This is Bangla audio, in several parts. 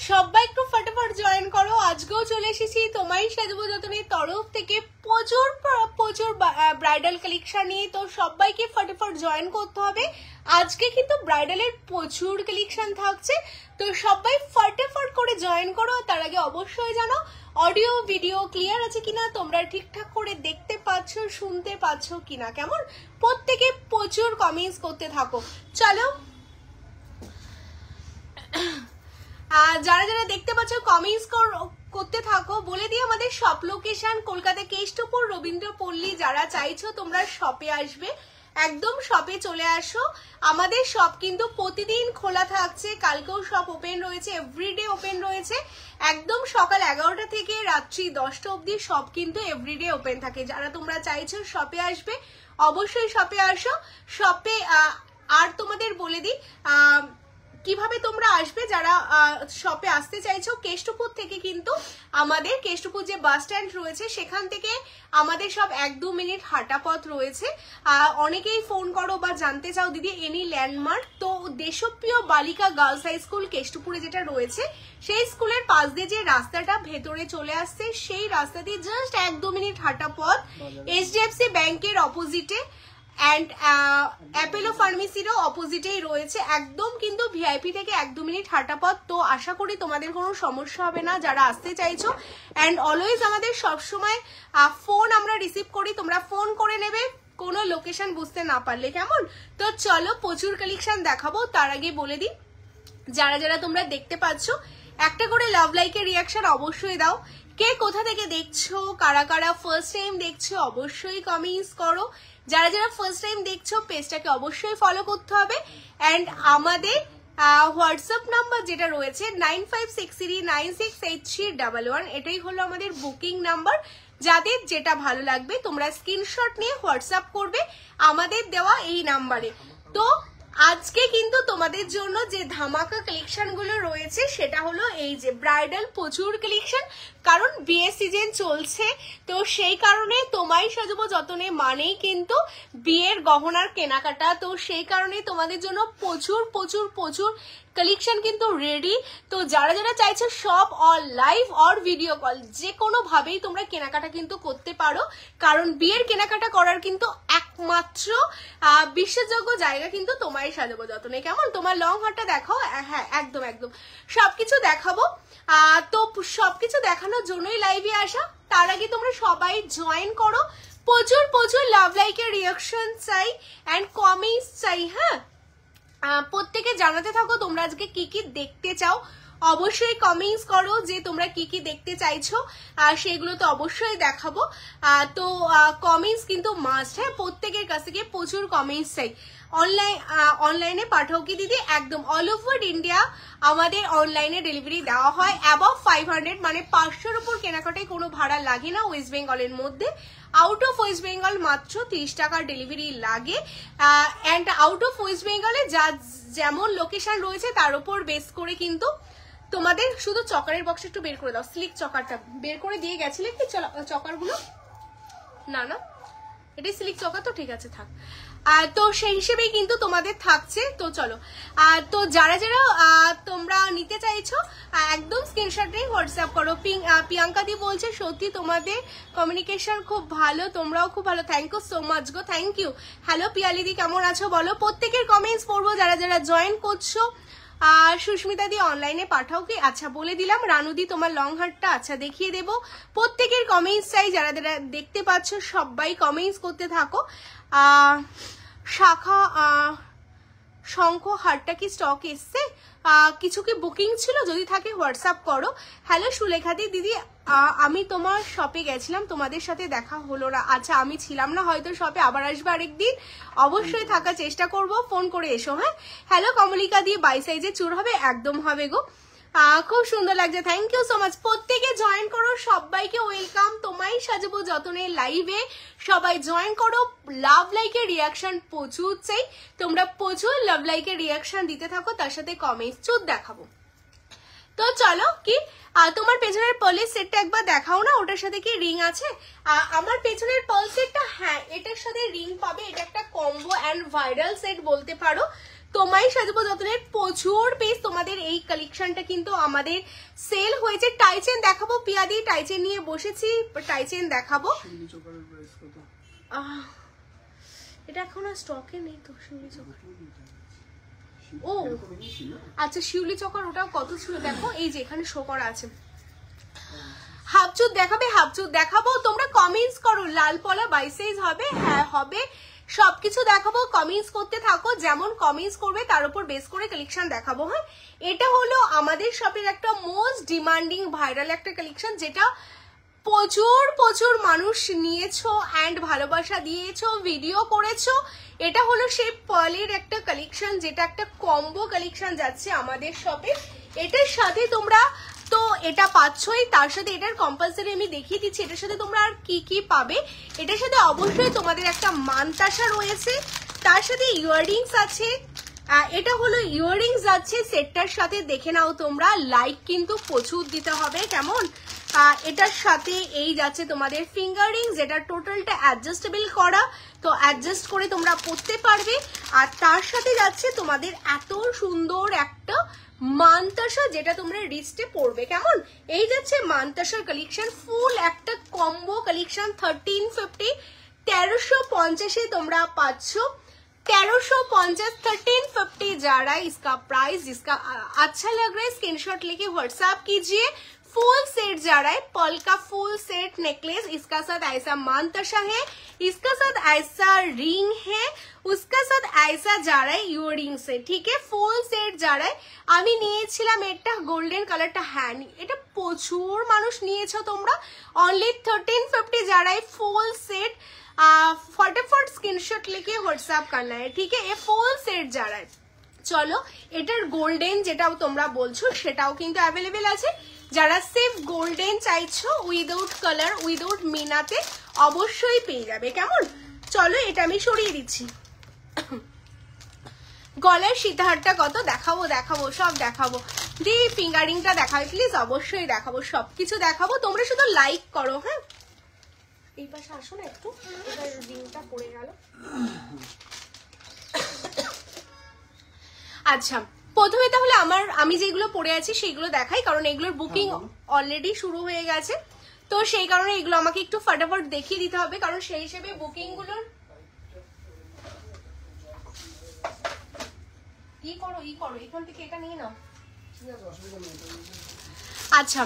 সবাই একটু ফটাফট জয়েন করো। আজকেও চলে এসেছি তোমায় সাজাবো যতনের তরফ থেকে প্রচুর প্রচুর ব্রাইডাল কালেকশন নিয়ে। তো সবাইকে ফটাফট জয়েন করতে হবে। আজকে কিন্তু ব্রাইডালের প্রচুর কালেকশন থাকছে, তো সবাই ফটাফট করে জয়েন করো। তার আগে অবশ্যই জানো অডিও ভিডিও ক্লিয়ার আছে কিনা, তোমরা ঠিকঠাক করে দেখতে পাচ্ছ শুনতে পাচ্ছ কিনা, কেমন প্রত্যেকে প্রচুর কমেন্টস করতে থাকো। চলো যারা যারা দেখতে পাচ্ছ কমেন্টস করতে থাকো। বলে দিই আমাদের শপ লোকেশন কলকাতা কেষ্টপুর রবীন্দ্রপল্লী। যারা চাইছো তোমরা শপে আসবে, একদম শপে চলে আসো। আমাদের শপ কিন্তু প্রতিদিন খোলা থাকছে, কালকেও শপ ওপেন রয়েছে, এভরিডে ওপেন রয়েছে। একদম সকাল 11টা থেকে রাত্রি 10টা অবধি শপ কিন্তু এভরিডে ওপেন থাকে। যারা তোমরা চাইছো শপে আসবে অবশ্যই শপে আসো। শপে আর তোমাদের বলে দিই কিভাবে তোমরা আসবে। যারা শপে আসতে চাইছো কেষ্টপুর থেকে কিন্তু আমাদের কেষ্টপুর যে বাস স্ট্যান্ড রয়েছে সেখান থেকে আমাদের সব 1-2 মিনিট হাঁটা পথ রয়েছে। অনেকেই ফোন করো বা জানতে চাও দিদি এনি ল্যান্ডমার্ক। তো দেশপ্রিয় বালিকা গার্লস হাই স্কুল কেষ্টপুরে যেটা রয়েছে সেই স্কুলের পাশ দিয়ে যে রাস্তাটা ভেতরে চলে আসছে সেই রাস্তা দিয়ে জাস্ট 1-2 মিনিট হাঁটা পথ। এইচডিএফসি ব্যাংকের অপোজিটে অ্যান্ড অ্যাপেলো ফার্মেসিরও অপোজিটেই রয়েছে। একদম কিন্তু ভিআইপি থেকে 1-2 মিনিট হাঁটা পথ। তো আশা করি তোমাদের কোনো সমস্যা হবে না যারা আসতে চাইছো। অ্যান্ড অলওয়েজ আমাদের সবসময় ফোন আমরা রিসিভ করি, তোমরা ফোন করে নেবে কোনো লোকেশন বুঝতে না পারলে, কেমন। তো চলো প্রচুর কালেকশন দেখাবো। তার আগে বলে দিই যারা যারা তোমরা দেখতে পাচ্ছ একটা করে লাভ লাইকের রিয়াকশন অবশ্যই দাও। কে কোথা থেকে দেখছো, কারা কারা ফার্স্ট টাইম দেখছো অবশ্যই কমেন্টস করো। যারা যারা ফার্স্ট টাইম দেখছো পেজটাকে অবশ্যই ফলো করতে হবে। অ্যান্ড আমাদের হোয়াটসঅ্যাপ নাম্বার যেটা রয়েছে 9563968311, এটাই হলো আমাদের বুকিং নাম্বার। যাদের যেটা ভালো লাগবে তোমরা স্ক্রিনশট নিয়ে হোয়াটসঅ্যাপ করবে আমাদের দেওয়া এই নাম্বারে। তো আজকে কিন্তু তোমাদের জন্য যে ধামাকা কালেকশন গুলো রয়েছে সেটা হলো এই যে ব্রাইডাল প্রচুর কালেকশন, কারণ বিয়ে সিজন চলছে। তো সেই কারণে তোমায় সাজাবো যতনে মানেই কিন্তু বিয়ের গহনার কেনাকাটা। তো সেই কারণে তোমাদের জন্য প্রচুর প্রচুর প্রচুর কালেকশন কিন্তু রেডি। তো যারা যারা চাইছো সব all live or video call যে কোনো ভাবেই তোমরা কেনাকাটা কিন্তু করতে পারো, কারণ বিয়ের কেনাকাটা করার কিন্তু একমাত্র বিশ্বাসযোগ্য জায়গা কিন্তু তোমায় সাজাবো যতনে, কেমন। তোমার লং হারটা দেখাও। হ্যাঁ একদম একদম সবকিছু দেখাবো। তো সবকিছু দেখানোর জন্যই লাইভে আসা। তার আগে তোমরা সবাই জয়েন করো। প্রচুর প্রচুর লাভ লাইকের রিয়াকশন চাই অ্যান্ড কমেন্টস চাই। হ্যাঁ প্রত্যেকে জানাতে থাকো তোমরা আজকে কি কি দেখতে চাও। অবশ্যই কমেন্টস করো যে তোমরা কি কি দেখতে চাইছো, সেগুলো তো অবশ্যই দেখাবো। তো কমেন্টস কিন্তু মাস্ট। হ্যাঁ প্রত্যেকের কাছ থেকে প্রচুর কমেন্টস চাই। অনলাইনে পাঠাও কি দিদি? একদম অল ওভার ইন্ডিয়া আমাদের অনলাইনে ডেলিভারি দেওয়া হয়। অ্যাবভ 500 মানে 500-র উপর কেনাকাটায় কোনো ভাড়া লাগে না ওয়েস্ট বেঙ্গলের মধ্যে। আউট অফ ওয়েস্ট বেঙ্গল মাত্র 30 টাকার ডেলিভারি লাগে। অ্যান্ড আউট অফ ওয়েস্ট বেঙ্গলে যা যেমন লোকেশন রয়েছে তার উপর বেস করে কিন্তু তোমাদের শুধু চকারের বক্স একটু বের করে দাও। স্লিক চকারটা বের করে দিয়ে গেছিলে কি চকারগুলো? না না এটাই স্লিক চকা, তো ঠিক আছে থাক। তো সেই হিসেবেই কিন্তু তোমাদের থাকছে। তো চলো তো যারা যারা তোমরা নিতে চাইছো একদম স্ক্রিনশট নিয়ে হোয়াটসঅ্যাপ করো। প্রিয়াঙ্কা দি বলছে সত্যি তোমাদের কমিউনিকেশন খুব ভালো, তোমরাও খুব ভালো। থ্যাংক ইউ সো মাচ গো, থ্যাংক ইউ। হ্যালো পিয়ালি দি কেমন আছো বলো। প্রত্যেকের কমেন্টস পড়বো যারা যারা জয়েন করছো। সুস্মিতা দি অনলাইনে পাঠাও কি? আচ্ছা বলে দিলাম। রানুদি তোমার লং হারটা আচ্ছা দেখিয়ে দেবো। প্রত্যেকের কমেন্টস চাই, যারা যারা দেখতে পাচ্ছ সবাই কমেন্টস করতে থাকো। শাখা শঙ্খ হারটা কি স্টক এসছে? কিছু কি বুকিং ছিল? যদি থাকে হোয়াটসঅ্যাপ করো। হ্যালো সুলেখা দি দিদি আমি তোমার শপে গেছিলাম, তোমাদের সাথে দেখা হলো না। আচ্ছা আমি ছিলাম না হয়তো শপে, আবার আসবে আরেকদিন, অবশ্যই থাকার চেষ্টা করব। ফোন করে এসো। হ্যাঁ হ্যালো কমলিকা দিয়ে 22 সাইজে চুর হবে? একদম হবে গো, খুব সুন্দর লাগছে। Thank you so much. প্রত্যেকে জয়েন করো, সবাইকে ওয়েলকাম তোমায় সাজাবো যতনের লাইভে। সবাই জয়েন করো। লাভ লাইকের রিয়াকশন প্রচুর চাই, তোমরা প্রচুর লাভ লাইকের রিয়াকশন দিতে থাকো, তার সাথে কমেন্টস চুপ দেখাবো। তো চলো কি তোমার পেছনের পার্লের সেটটা একবার দেখাও না, ওটার সাথে কি রিং আছে? আমার পেছনের পার্ল সেটটা হ্যাঁ এটার সাথে রিং পাবে। এটা একটা কম্বো অ্যান্ড ভাইরাল সেট বলতে পারো। তোমায় সাজাবো যতনের প্রচুর পিস। তোমাদের এই কালেকশনটা কিন্তু আমাদের সেল হয়েছে। টাইচেন দেখাবো পিয়াদি, টাইচেন নিয়ে বসেছি, টাইচেন দেখাবো। এটা এখন আর স্টকে নেই তো শিউলি চকার। ও আচ্ছা শিউলি চকার ওটাও কত ছিল দেখো, এই যে এখানে শো করা আছে। হাফচুট দেখাবে, হাফচুট দেখাবো। তোমরা কমেন্টস করো, লাল পলা 22 সাইজ হবে? হ্যাঁ হবে। সবকিছু দেখাবো, কমেন্টস করতে থাকো। যেমন কমেন্টস করবে তার উপর বেস করে কালেকশন দেখাবো। হ্যাঁ, এটা হলো আমাদের শপের একটা মোস্ট ডিমান্ডিং ভাইরাল একটা কালেকশন, যেটা প্রচুর প্রচুর মানুষ নিয়েছো অ্যান্ড ভালোবাসা দিয়েছো, ভিডিও করেছো। এটা হলো সেই পার্লের একটা কালেকশন, যেটা একটা কম্বো কালেকশন যাচ্ছে আমাদের শপে। এটার সাথে তোমরা তো এটা পাচ্ছই, তার সাথে এটার কম্পালসারি আমি দেখিয়ে দিচ্ছি এটার সাথে তোমরা আর কি কি পাবে। এটার সাথে অবশ্যই তোমাদের একটা মানতাসা রয়েছে, তার সাথে ইয়াররিংস আছে। এটা হলো ইয়াররিংস যাচ্ছে সেটটার সাথে, দেখে নাও তোমরা। লাইক কিন্তু প্রচুর দিতে হবে, কেমন? এটার সাথে এই যাচ্ছে তোমাদের ফিঙ্গার রিং, যেটা টোটালটা অ্যাডজাস্টেবল করা, তো অ্যাডজাস্ট করে তোমরা পরতে পারবে। আর তার সাথে যাচ্ছে তোমাদের এত সুন্দর একটা মানতাসা, যেটা তোমরা রিস্টে পরবে, কেমন? এই যাচ্ছে মানতাসার কালেকশন, ফুল একটা কম্বো কালেকশন। 1350 1350 তোমরা পাচ্ছ। 1350 1350 जा रहा है इसका प्राइस। जिसका अच्छा लग रहा है स्क्रीनशॉट लेके व्हाट्सएप कीजिए। फुल सेट जा रहा है, पर्ल का फुल सेट नेकलेस, इसका साथ ऐसा मानताशा है, इसका साथ ऐसा रिंग है, उसका साथ ऐसा जा रहा है इयररिंग से। ठीक है, फुल सेट जा रहा है। আমি নিয়েছিলাম এটা গোল্ডেন কালারটা। হ্যাঁ, এটা প্রচুর মানুষ নিয়েছো তোমরা। অনলি 1350 जा रहा है फुल सेट। फटाफट स्क्रीनशॉट लेके व्हाट्सएप करना है। ठीक है, ये फुल सेट जा रहा है। চলো, এটার গোল্ডেন যেটাও তোমরা বলছো সেটাও কিন্তু অ্যাভেলেবেল আছে। যারা সেফ গোল্ডেন চাইছো উইদাউট কালার উইদাউট মিনাতে অবশ্যই পেয়ে যাবে, কেমন? চলো এটা আমি সরিয়ে দিচ্ছি। গলার সীতাহারটা কত দেখাবো, দেখাবো সব দেখাবো। দি ফিঙ্গারিংটা দেখাবে প্লিজ, অবশ্যই দেখাবো, সবকিছু দেখাবো। তোমরা শুধু লাইক করো। হ্যাঁ, এই পাশে আসো না একটু, রিংটা পড়ে গেল। আচ্ছা, প্রথমে তাহলে আমি যেগুলো পরে আছি সেইগুলো দেখাই, কারণ এগুলোর বুকিং অলরেডি শুরু হয়ে গেছে, তো সেই কারণে এগুলো আমাকে একটু ফটাফট দেখিয়ে দিতে হবে, কারণ সেই হিসেবে বুকিং গুলোর ই করো এখান থেকে এটা নিয়ে নাও। আচ্ছা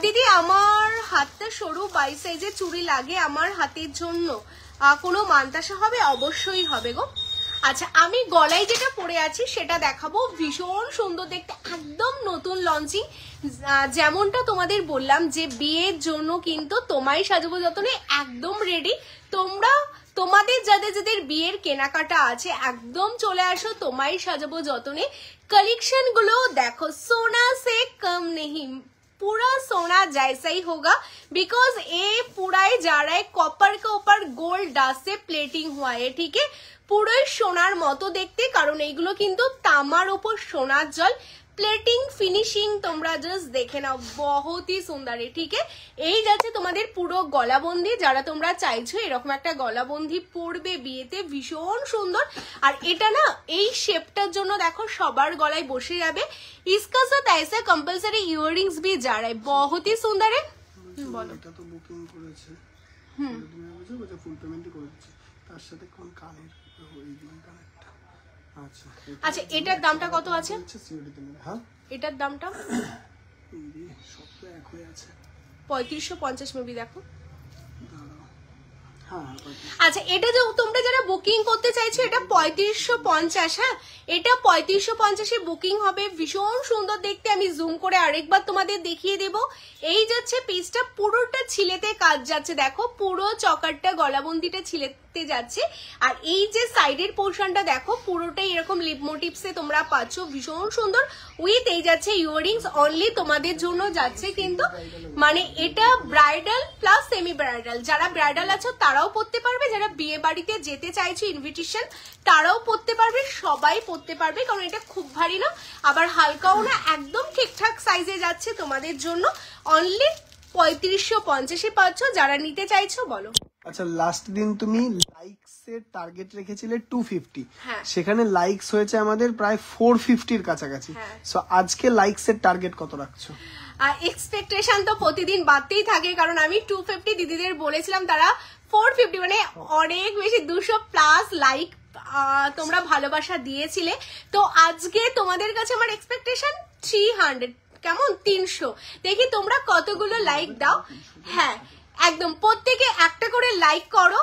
দিদি, আমার হাতটা সরু 22 সাইজের চুড়ি লাগে, আমার হাতের জন্য কোনো মানতাসা হবে? অবশ্যই হবে গো। আচ্ছা, আমি গলায় যেটা পরে আছি সেটা দেখাবো, ভীষণ সুন্দর দেখতে, একদম নতুন লঞ্চিং। যেমনটা তোমাদের বললাম যে বিয়ের জন্য কিন্তু তোমায় সাজাবো যতনে একদম রেডি। তোমরা তোমাদের যাদের যাদের বিয়ের কেনাকাটা আছে একদম চলে আসো তোমায় সাজাবো যতনে। কালেকশন গুলো দেখো, सोना से कम नहीं, पूरा सोना जैसा ही होगा, बिकॉज ये पूरा ही जा रहा है कॉपर के ऊपर गोल्ड डस्ट से प्लेटिंग हुआ है। ठीक है, পুরোই সোনার মতো দেখতে, কারণ এইগুলো কিন্তু তামার উপর সোনার জল প্লেটিং ফিনিশিং তোমরা জাস্ট দেখে নাও, বহুতই সুন্দর। ঠিক আছে, এই যাচ্ছে তোমাদের পুরো গলাবন্ধি, যারা তোমরা চাইছো এরকম একটা গলাবন্ধি পরবে বিয়েতে, ভীষণ সুন্দর। আর এটা না এই শেপটার জন্য দেখো সবার গলায় বসে যাবে। इसका साथ ऐसा कंपलसरी इयररिंग्स भी जा रहा है, बहुत ही सुंदर है। বলো, এটা তো বুকিং করেছে, তুমি বুঝো যে ফুল পেমেন্ট করেছে, তার সাথে কোন কানের ওই দিন কানেরটা। আচ্ছা আচ্ছা, এটার দামটা কত আছে? হ্যাঁ, এটার দামটা এই সব তো এক হয়ে আছে, 3550 মেবি। দেখো, হ্যাঁ আচ্ছা, এটা যে তোমরা যারা বুকিং করতে চাইছো এটা 3550। হ্যাঁ, এটা 3550 বুকিং হবে, ভীষণ সুন্দর দেখতে। আমি জুম করে আরেকবার তোমাদের দেখিয়ে দেব। এই যাচ্ছে পিসটা, পুরোটা ছিলেতে কাজ যাচ্ছে, দেখো পুরো চকারটা গলাবন্দিটা ছিলেতে যাচ্ছে। আর এই যে সাইডের পোর্শনটা দেখো পুরোটাই এরকম লিপ মোটিভসে তোমরা পাচ্ছ, ভীষণ সুন্দর। উইথ এই যাচ্ছে ইয়াররিংস, অনলি তোমাদের জন্য যাচ্ছে কিন্তু, মানে এটা ব্রাইডাল প্লাস সেমি ব্রাইডাল। যারা ব্রাইডাল আছো তারাও পরতে পারবে, যারা বিয়ে বাড়িতে যেতে চাইছো ইনভিটেশন তারাও পরতে পারবে, সবাই পরতে পারবে, কারণ এটা খুব ভারী না আবার হালকাও না, একদম ঠিকঠাক সাইজে যাচ্ছে তোমাদের জন্য। অনলি 3550 পাচ্ছ। যারা নিতে চাইছো বলো। আচ্ছা লাস্ট দিন তুমি লাইকস এর টার্গেট রেখেছিলে 250, হ্যাঁ। সেখানে লাইকস হয়েছে আমাদের প্রায় 450 এর কাছাকাছি। হ্যাঁ। সো আজকে লাইকস এর টার্গেট কত রাখছো? আর এক্সপেকটেশন তো প্রতিদিন বাড়তেই থাকে, কারণ আমি 250 দিদিদের বলেছিলাম, তারা 450 মানে অনেক বেশি 200 প্লাস লাইক তোমরা ভালোবাসা দিয়েছিলে। তো আজকে তোমাদের কাছে আমার এক্সপেকটেশন 300, কেমন 300, দেখি তোমরা কতগুলো লাইক দাও। হ্যাঁ একদম, প্রত্যেকে একটা করে লাইক করো,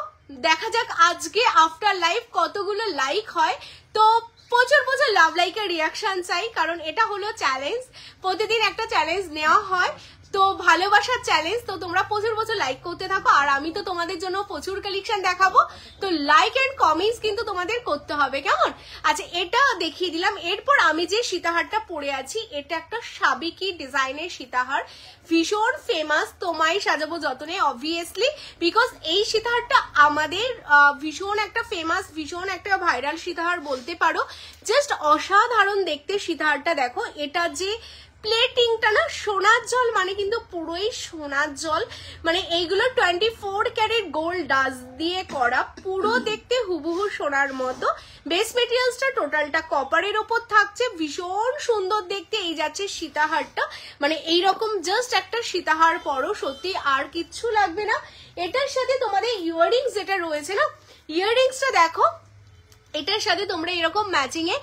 দেখা যাক আজকে আফটার লাইভ কতগুলো লাইক হয়। তো প্রচুর প্রচুর লাভ লাইকের রিয়াকশন চাই, কারণ এটা হলো চ্যালেঞ্জ, প্রতিদিন একটা চ্যালেঞ্জ নেওয়া হয়, তো ভালোবাসার চ্যালেঞ্জ। তো তোমরা প্রচুর প্রচুর লাইক করতে থাকো, আর আমি তো তোমাদের জন্য প্রচুর কালেকশন দেখাবো, তো লাইক এন্ড কমেন্টস কিন্তু তোমাদের করতে হবে, কেমন? আচ্ছা এটা দেখিয়ে দিলাম। এরপর আমি যে সীতাহারটা পরে আছি, এটা একটা সাবেকি ডিজাইনের সীতাহার, ভীষণ ফেমাস, তোমায় সাজাবো যতনে অবভিয়াসলি, বিকজ এই সীতাহারটা আমাদের ভীষণ একটা ফেমাস, ভীষণ একটা ভাইরাল সীতাহার বলতে পারো। জাস্ট অসাধারণ দেখতে সীতাহারটা দেখো, এটা যে প্লেটিংটা না সোনার জল, মানে কিন্তু পুরোই সোনার জল, মানে এইগুলো 24 ক্যারেট গোল্ড ডাস দিয়ে করা, পুরো দেখতে হুবহু সোনার মতো। বেস মেটেরিয়ালসটা টোটালটা কপারের ওপর থাকছে, ভীষণ সুন্দর দেখতে। এই যাচ্ছে সীতাহারটা, মানে এইরকম জাস্ট একটা সীতাহার পরো, সত্যি আর কিচ্ছু লাগবে না। এটার সাথে তোমাদের ইয়াররিংস যেটা রয়েছে না, ইয়াররিংসটা দেখো, এটার সাথে তোমরা এরকম ম্যাচিং এ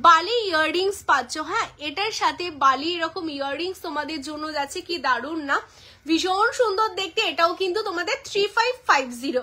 বালি ইয়াররিংস পাচ্ছ। হ্যাঁ এটার সাথে বালি এরকম ইয়াররিংস তোমাদের জন্য যাচ্ছে, কি দারুণ না, भीषण सुंदर देखते एटाओ किंतु तुम्हारे 3550।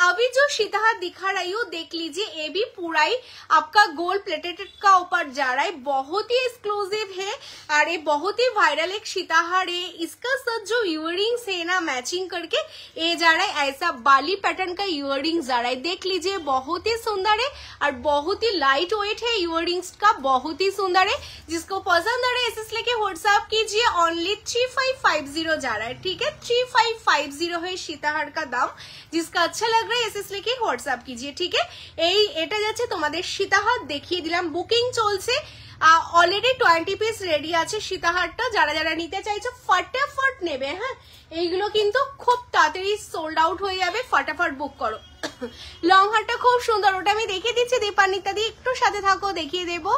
अभी जो सीताहार दिखा रही हूँ देख लीजिए, ये भी पूरा ही आपका गोल्ड प्लेटेड का ऊपर जा रहा है, बहुत ही एक्सक्लूसिव है और ये बहुत ही वायरल एक सीताहार है। इसका साथ जो इयररिंग्स है ना मैचिंग करके ये जा रहा है, ऐसा बाली पैटर्न का इयररिंग्स जा रहा है, देख लीजिए बहुत ही सुंदर है और बहुत ही लाइट वेट है, इयररिंग्स का बहुत ही सुंदर है। जिसको पसंद आ रहा है एसएस लेके व्हाट्सएप कीजिए, ओनली 3550 जा रहा है, ठीक है 3550 है सीताहार का दाम। जिसका अच्छा लग रहा है एसएस लेके व्हाट्सएप कीजिए, ठीक है। এই এটা যাচ্ছে তোমাদের সীতাহার দেখিয়ে দিলাম, বুকিং চলছে, অলরেডি 20 পিস রেডি আছে সীতাহারটা। যারা যারা নিতে চাইছো ফটাফট নেবে, হ্যাঁ এইগুলো কিন্তু খুব তাড়াতাড়ি সোল্ড আউট হয়ে যাবে, ফটাফট বুক করো। লং হারটা খুব সুন্দর, ওটা আমি দেখিয়ে দিচ্ছি, দীপান্বিতা দি একটু সাথে থাকো দেখিয়ে দেবো।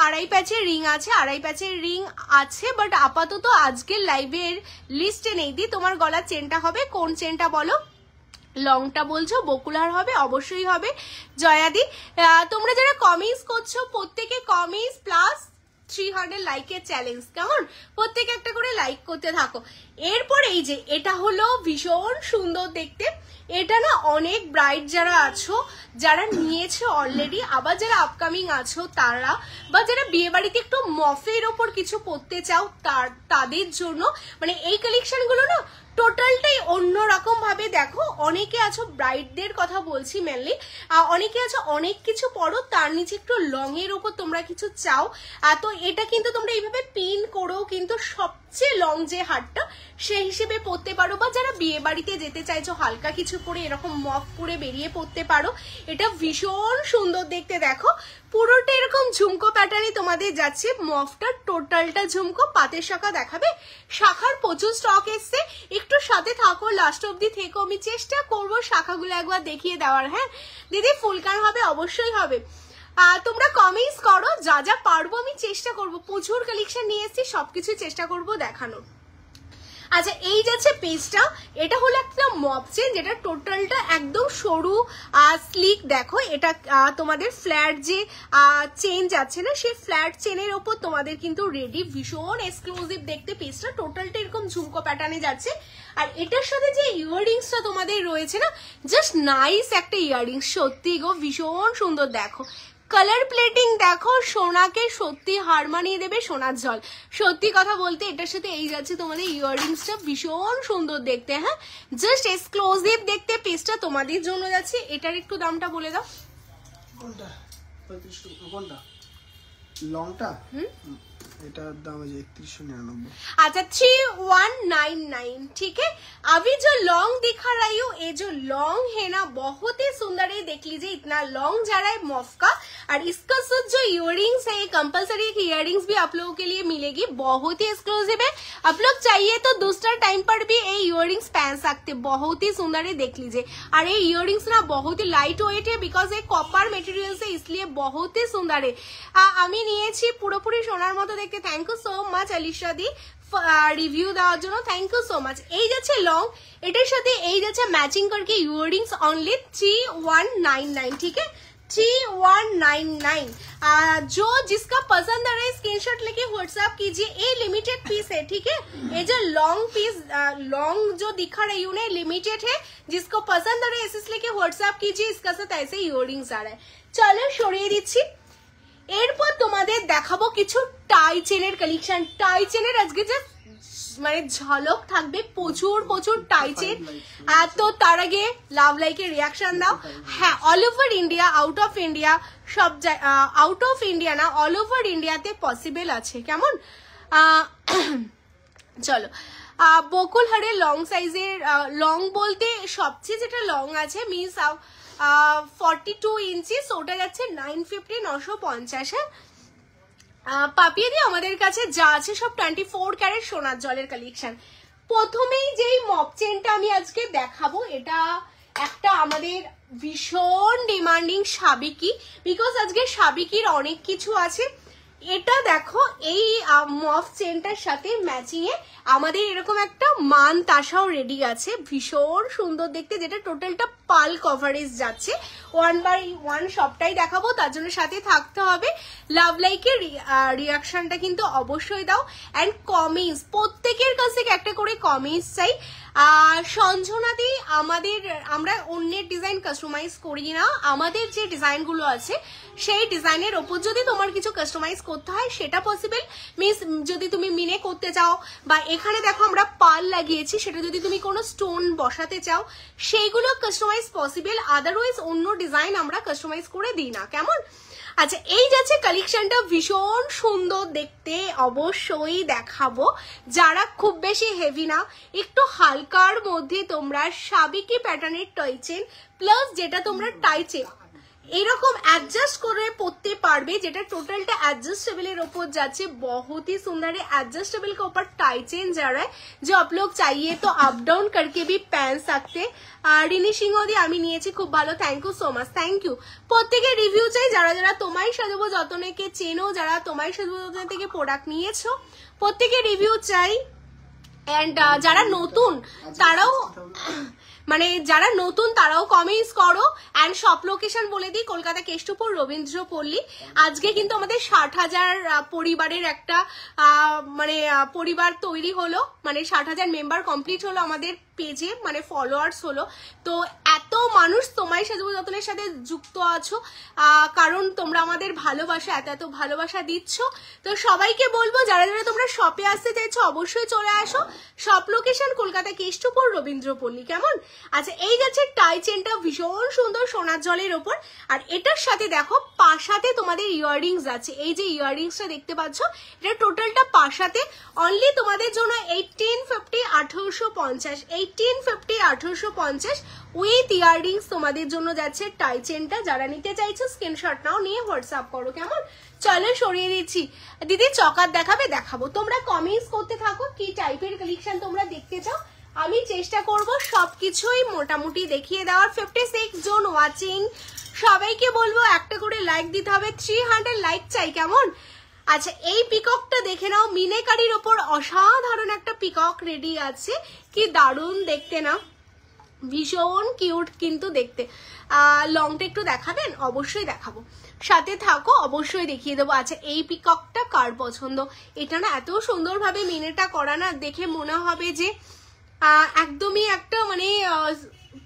আড়াই প্যাচের রিং আছে, আড়াই প্যাচের রিং আছে, বাট আপাতত আজকের লাইভের লিস্টে নেই। দি তোমার গলার চেনটা হবে কোন চেনটা বলো? লংটা বলছো, বকুলার হবে, অবশ্যই হবে। জয়াদি তোমরা যারা কমেন্টস করছো প্রত্যেকে কমেন্টস প্লাস 300 লাইকের চ্যালেঞ্জ, কেমন প্রত্যেকে একটা করে লাইক করতে থাকো। এরপর এই যে এটা হলো ভীষণ সুন্দর দেখতে, এটা না অনেক ব্রাইড যারা আছো যারা নিয়েছে অলরেডি, আবার যারা আপকামিং আছো তারা, বা যারা বিয়ে বাড়িতে একটু মফের ওপর কিছু পড়তে চাও তাদের জন্য মানে এই কালেকশন গুলো না টোটালটাই অন্যরকম ভাবে। দেখো অনেকে আছো ব্রাইডদের কথা বলছি মেনলি, অনেকে আছো অনেক কিছু পরো তার নিচে একটু লং এর উপর তোমরা কিছু চাও, তো এটা কিন্তু তোমরা এইভাবে পিন করেও কিন্তু সবচেয়ে লং যে হারটা সেই হিসেবে পরতে পারো, বা যারা বিয়ে বাড়িতে যেতে চাইছো হালকা কিছু পরে এরকম মফ করে বেরিয়ে পড়তে পারো। এটা ভীষণ সুন্দর দেখতে, দেখো পুরোটা এরকম ঝুমকো প্যাটার্নে তোমাদের যাচ্ছে, মফটা টোটালটা ঝুমকো, পাতের শাখা দেখাবে, শাখার প্রচুর স্টক এসছে, একটু সাথে থাকো লাস্ট অব্দি থেকো, আমি চেষ্টা করবো শাখাগুলো একবার দেখিয়ে দেওয়ার। হ্যাঁ দিদি ফুলকান হবে, অবশ্যই হবে। তোমরা কমেন্টস করো, যা যা পারবো আমি চেষ্টা করবো, প্রচুর কালেকশন নিয়ে এসেছি সবকিছু চেষ্টা করবো দেখানোর। আচ্ছা এই যাচ্ছে পেজটা, এটা হলো একটা মপ চেন যেটা টোটালটা একদম সরু স্লিক। দেখো এটা তোমাদের ফ্ল্যাট যে চেন যাচ্ছে না সেই ফ্ল্যাট চেনের ওপর তোমাদের কিন্তু রেডি, ভীষণ এক্সক্লুসিভ দেখতে পেজটা, টোটালটা এরকম ঝুমকো প্যাটার্নে যাচ্ছে। আর এটার সাথে যে ইয়াররিংসটা তোমাদের রয়েছে না, জাস্ট নাইস একটা ইয়াররিংস, সত্যি গো ভীষণ সুন্দর। দেখো কালার প্লেটিং দেখো, সোনাকে সত্যি হার মানিয়ে দেবে সোনার জল, সত্যি কথা বলতে এটার সাথে এই যাচ্ছে তোমাদের ইয়াররিংসটা, ভীষণ সুন্দর দেখতে। হ্যাঁ জাস্ট এক্সক্লুসিভ দেখতে পিসটা তোমাদের জন্য যাচ্ছে। এটার একটু দামটা বলে দাও। কোনটা? 35 কোনটা? লংটা এটার दाम है 3199। अच्छा 3199, ठीक है। अभी जो लॉन्ग दिखा रही हूँ, ये जो लॉन्ग है ना बहुत ही सुंदर है, देख लीजिए इतना लॉन्ग जा रहा है मॉफ का। और इसका साथ जो इयररिंग्स है, कंपलसरी इयररिंग्स भी आप लोगों के लिए मिलेगी, बहुत ही एक्सक्लूसिव है। आप लोग चाहिए तो दूसरा टाइम पर भी ये इयररिंग्स पहन सकते, बहुत ही सुंदर है, देख लीजिए। और ये इयररिंग्स ना बहुत ही लाइट वेट है, बिकॉज ये कॉपर मटेरियल से, इसलिए बहुत ही सुंदर है। আমি নিয়েছি পুরোপুরি সোনার মতো দেখতে। Thank you so much Alisha দি রিভিউ দেওয়ার জন্য, থ্যাংক ইউ সো মাচ। এই যাচ্ছে লং, এটার সাথে এই যাচ্ছে ম্যাচিং করকে ইয়াররিংস অনলি 3199, ठीक है 3199। जो जिसका पसंद आ रहा है स्क्रीनशॉट लेके व्हाट्सएप कीजिए। ये लिमिटेड पीस है, ठीक है। ये जो लॉन्ग पीस लॉन्ग जो दिखा रही हूँ ना लिमिटेड है, जिसको पसंद आ रहा है एसएस लेके व्हाट्सएप कीजिए। इसका साथ ऐसे इयररिंग्स आ रहा है। चलो সরিয়ে দিচ্ছি। এরপর তোমাদের দেখাবো কিছু টাই চেনের কালেকশন। টাই চেনের আজকে যে মানে ঝলক থাকবে, প্রচুর প্রচুর টাই চেন। তো তার আগে লাভ লাইকে রিয়াকশন দাও। হ্যাঁ, all over India, out of India, সব আউট অফ ইন্ডিয়া না, অল ওভার ইন্ডিয়াতে পসিবল আছে, কেমন? চলো বকুলহারের লং সাইজের, লং বলতে সবচেয়ে যেটা লং আছে মিন্স 42 ইঞ্চিস, ওটা যাচ্ছে 950 950। পাপিয়ে দিয়ে আমাদের কাছে যা আছে সব 24 ক্যারেট সোনার জলের কালেকশন। প্রথমেই যেই মপ চেনটা আমি আজকে দেখাবো, এটা একটা আমাদের ভীষণ ডিমান্ডিং সাবিকি, বিকজ আজকে সাবিকির অনেক কিছু আছে। এটা দেখো, এই মফ চেনটার সাথে ম্যাচিং এ আমাদের এরকম একটা মান তাসাও রেডি আছে, ভীষণ সুন্দর দেখতে, যেটা টোটালটা পাল কভারেজ যাচ্ছে। 1/1 সবটাই দেখাবো, তার জন্য সাথে থাকতে হবে। লাভ লাইকের রিয়াকশনটা কিন্তু অবশ্যই দাও, অ্যান্ড কমেন্টস, প্রত্যেকের কাছে একটা করে কমেন্টস চাই। সঞ্জনাদি আমরা অন্যের ডিজাইন কাস্টমাইজ করি না, আমাদের যে ডিজাইন গুলো আছে সেই ডিজাইনের ওপর যদি তোমার কিছু কাস্টমাইজ করতে হয় সেটা পসিবল। মিন্স যদি তুমি মিনে করতে চাও, বা এখানে দেখো আমরা পাল লাগিয়েছি, সেটা যদি তুমি কোনো স্টোন বসাতে চাও সেইগুলো কাস্টমাইজ পসিবল, আদারওয়াইজ অন্য ডিজাইন আমরা কাস্টমাইজ করে দিই না, কেমন? আচ্ছা, এই যাচ্ছে কালেকশনটা ভীষণ সুন্দর দেখতে, অবশ্যই দেখাবো। যারা খুব বেশি হেভি না, একটু হালকার মধ্যে তোমরা সাবিকি প্যাটার্নের টয় চেন প্লাস যেটা তোমরা টাই চেন এরকম অ্যাডজাস্ট করে পরতে পারবে, যেটা টোটালটা एडजस्टेबल ওপর যাচ্ছে। बहुत ही सुंदर है, एडजस्टेबल के ऊपर टाई चेन जा रहा है, जो आप लोग चाहिए तो अप डाउन करके भी पहन सकते। রিনি সিংহ দি আমি নিয়েছি, খুব ভালো, thank you so much, thank you. প্রত্যেকের রিভিউ চাই, যারা যারা তোমায় সাজাবো যতনেকে চেনো, যারা তোমায় সাজাবো যতনে থেকে প্রোডাক্ট নিয়েছো, প্রত্যেকের রিভিউ চাই। এন্ড যারা নতুন তারাও মানে যারা নতুন তারাও কমেন্টস করো। এন্ড শপ লোকেশন বলে দিই, কলকাতা কেষ্টপুর রবীন্দ্রপল্লী। আজকে কিন্তু আমাদের 60,000 পরিবারের একটা মানে পরিবার তৈরি হলো, মানে 60,000 মেম্বার কমপ্লিট হলো আমাদের পেজে, মানে ফলোয়ার্স হলো। তো এত মানুষ তোমায় সাজাবো যতনের সাথে যুক্ত আছো, কারণ তোমরা আমাদের ভালোবাসা, এত ভালোবাসা দিচ্ছ। তো সবাইকে বলবো, যারা যারা তোমরা শপে আসতে চাইছো অবশ্যই চলে আসো। শপ লোকেশন কলকাতা কেষ্টপুর রবীন্দ্রপল্লী, কেমন? আচ্ছা, এই যাচ্ছে টাই চেনটা ভীষণ সুন্দর সোনার জলের ওপর, আর এটার সাথে দেখো পাশাতে তোমাদের ইয়াররিংস আছে। এই যে ইয়াররিংসটা দেখতে পাচ্ছ, এটা টোটালটা পাশাতে অনলি তোমাদের জন্য 1850 1850 1850 1850 উইথ ইয়াররিংস তোমাদের জন্য যাচ্ছে টাই চেনটা। যারা নিতে চাইছো স্ক্রিনশট নাও, নিয়ে হোয়াটসঅ্যাপ করো, কেমন? চলো সরিয়ে দিচ্ছি। দিদি চকার দেখাবে? দেখাবো। তোমরা কমেন্টস করতে থাকো কি টাইপের কালেকশন তোমরা দেখতে চাও, আমি চেষ্টা করব সবকিছুই মোটামুটি দেখিয়ে দেওয়ার। 56 জন ওয়াচিং, সবাইকে বলবো একটা করে লাইক দিতে হবে, 300 লাইক চাই, কেমন? আচ্ছা, এই পিককটা দেখে নাও, মিনেকারির ওপর অসাধারণ একটা পিকক রেডি আছে, কি দারুণ দেখতে না, ভীষণ কিউট কিন্তু দেখতে। লংটা একটু দেখাবেন? অবশ্যই দেখাবো, সাথে থাকো, অবশ্যই দেখিয়ে দেবো। আচ্ছা, এই পিককটা কার পছন্দ? এটা না এত সুন্দরভাবে মিনেটা করা না, দেখে মনে হবে যে একদমই একটা মানে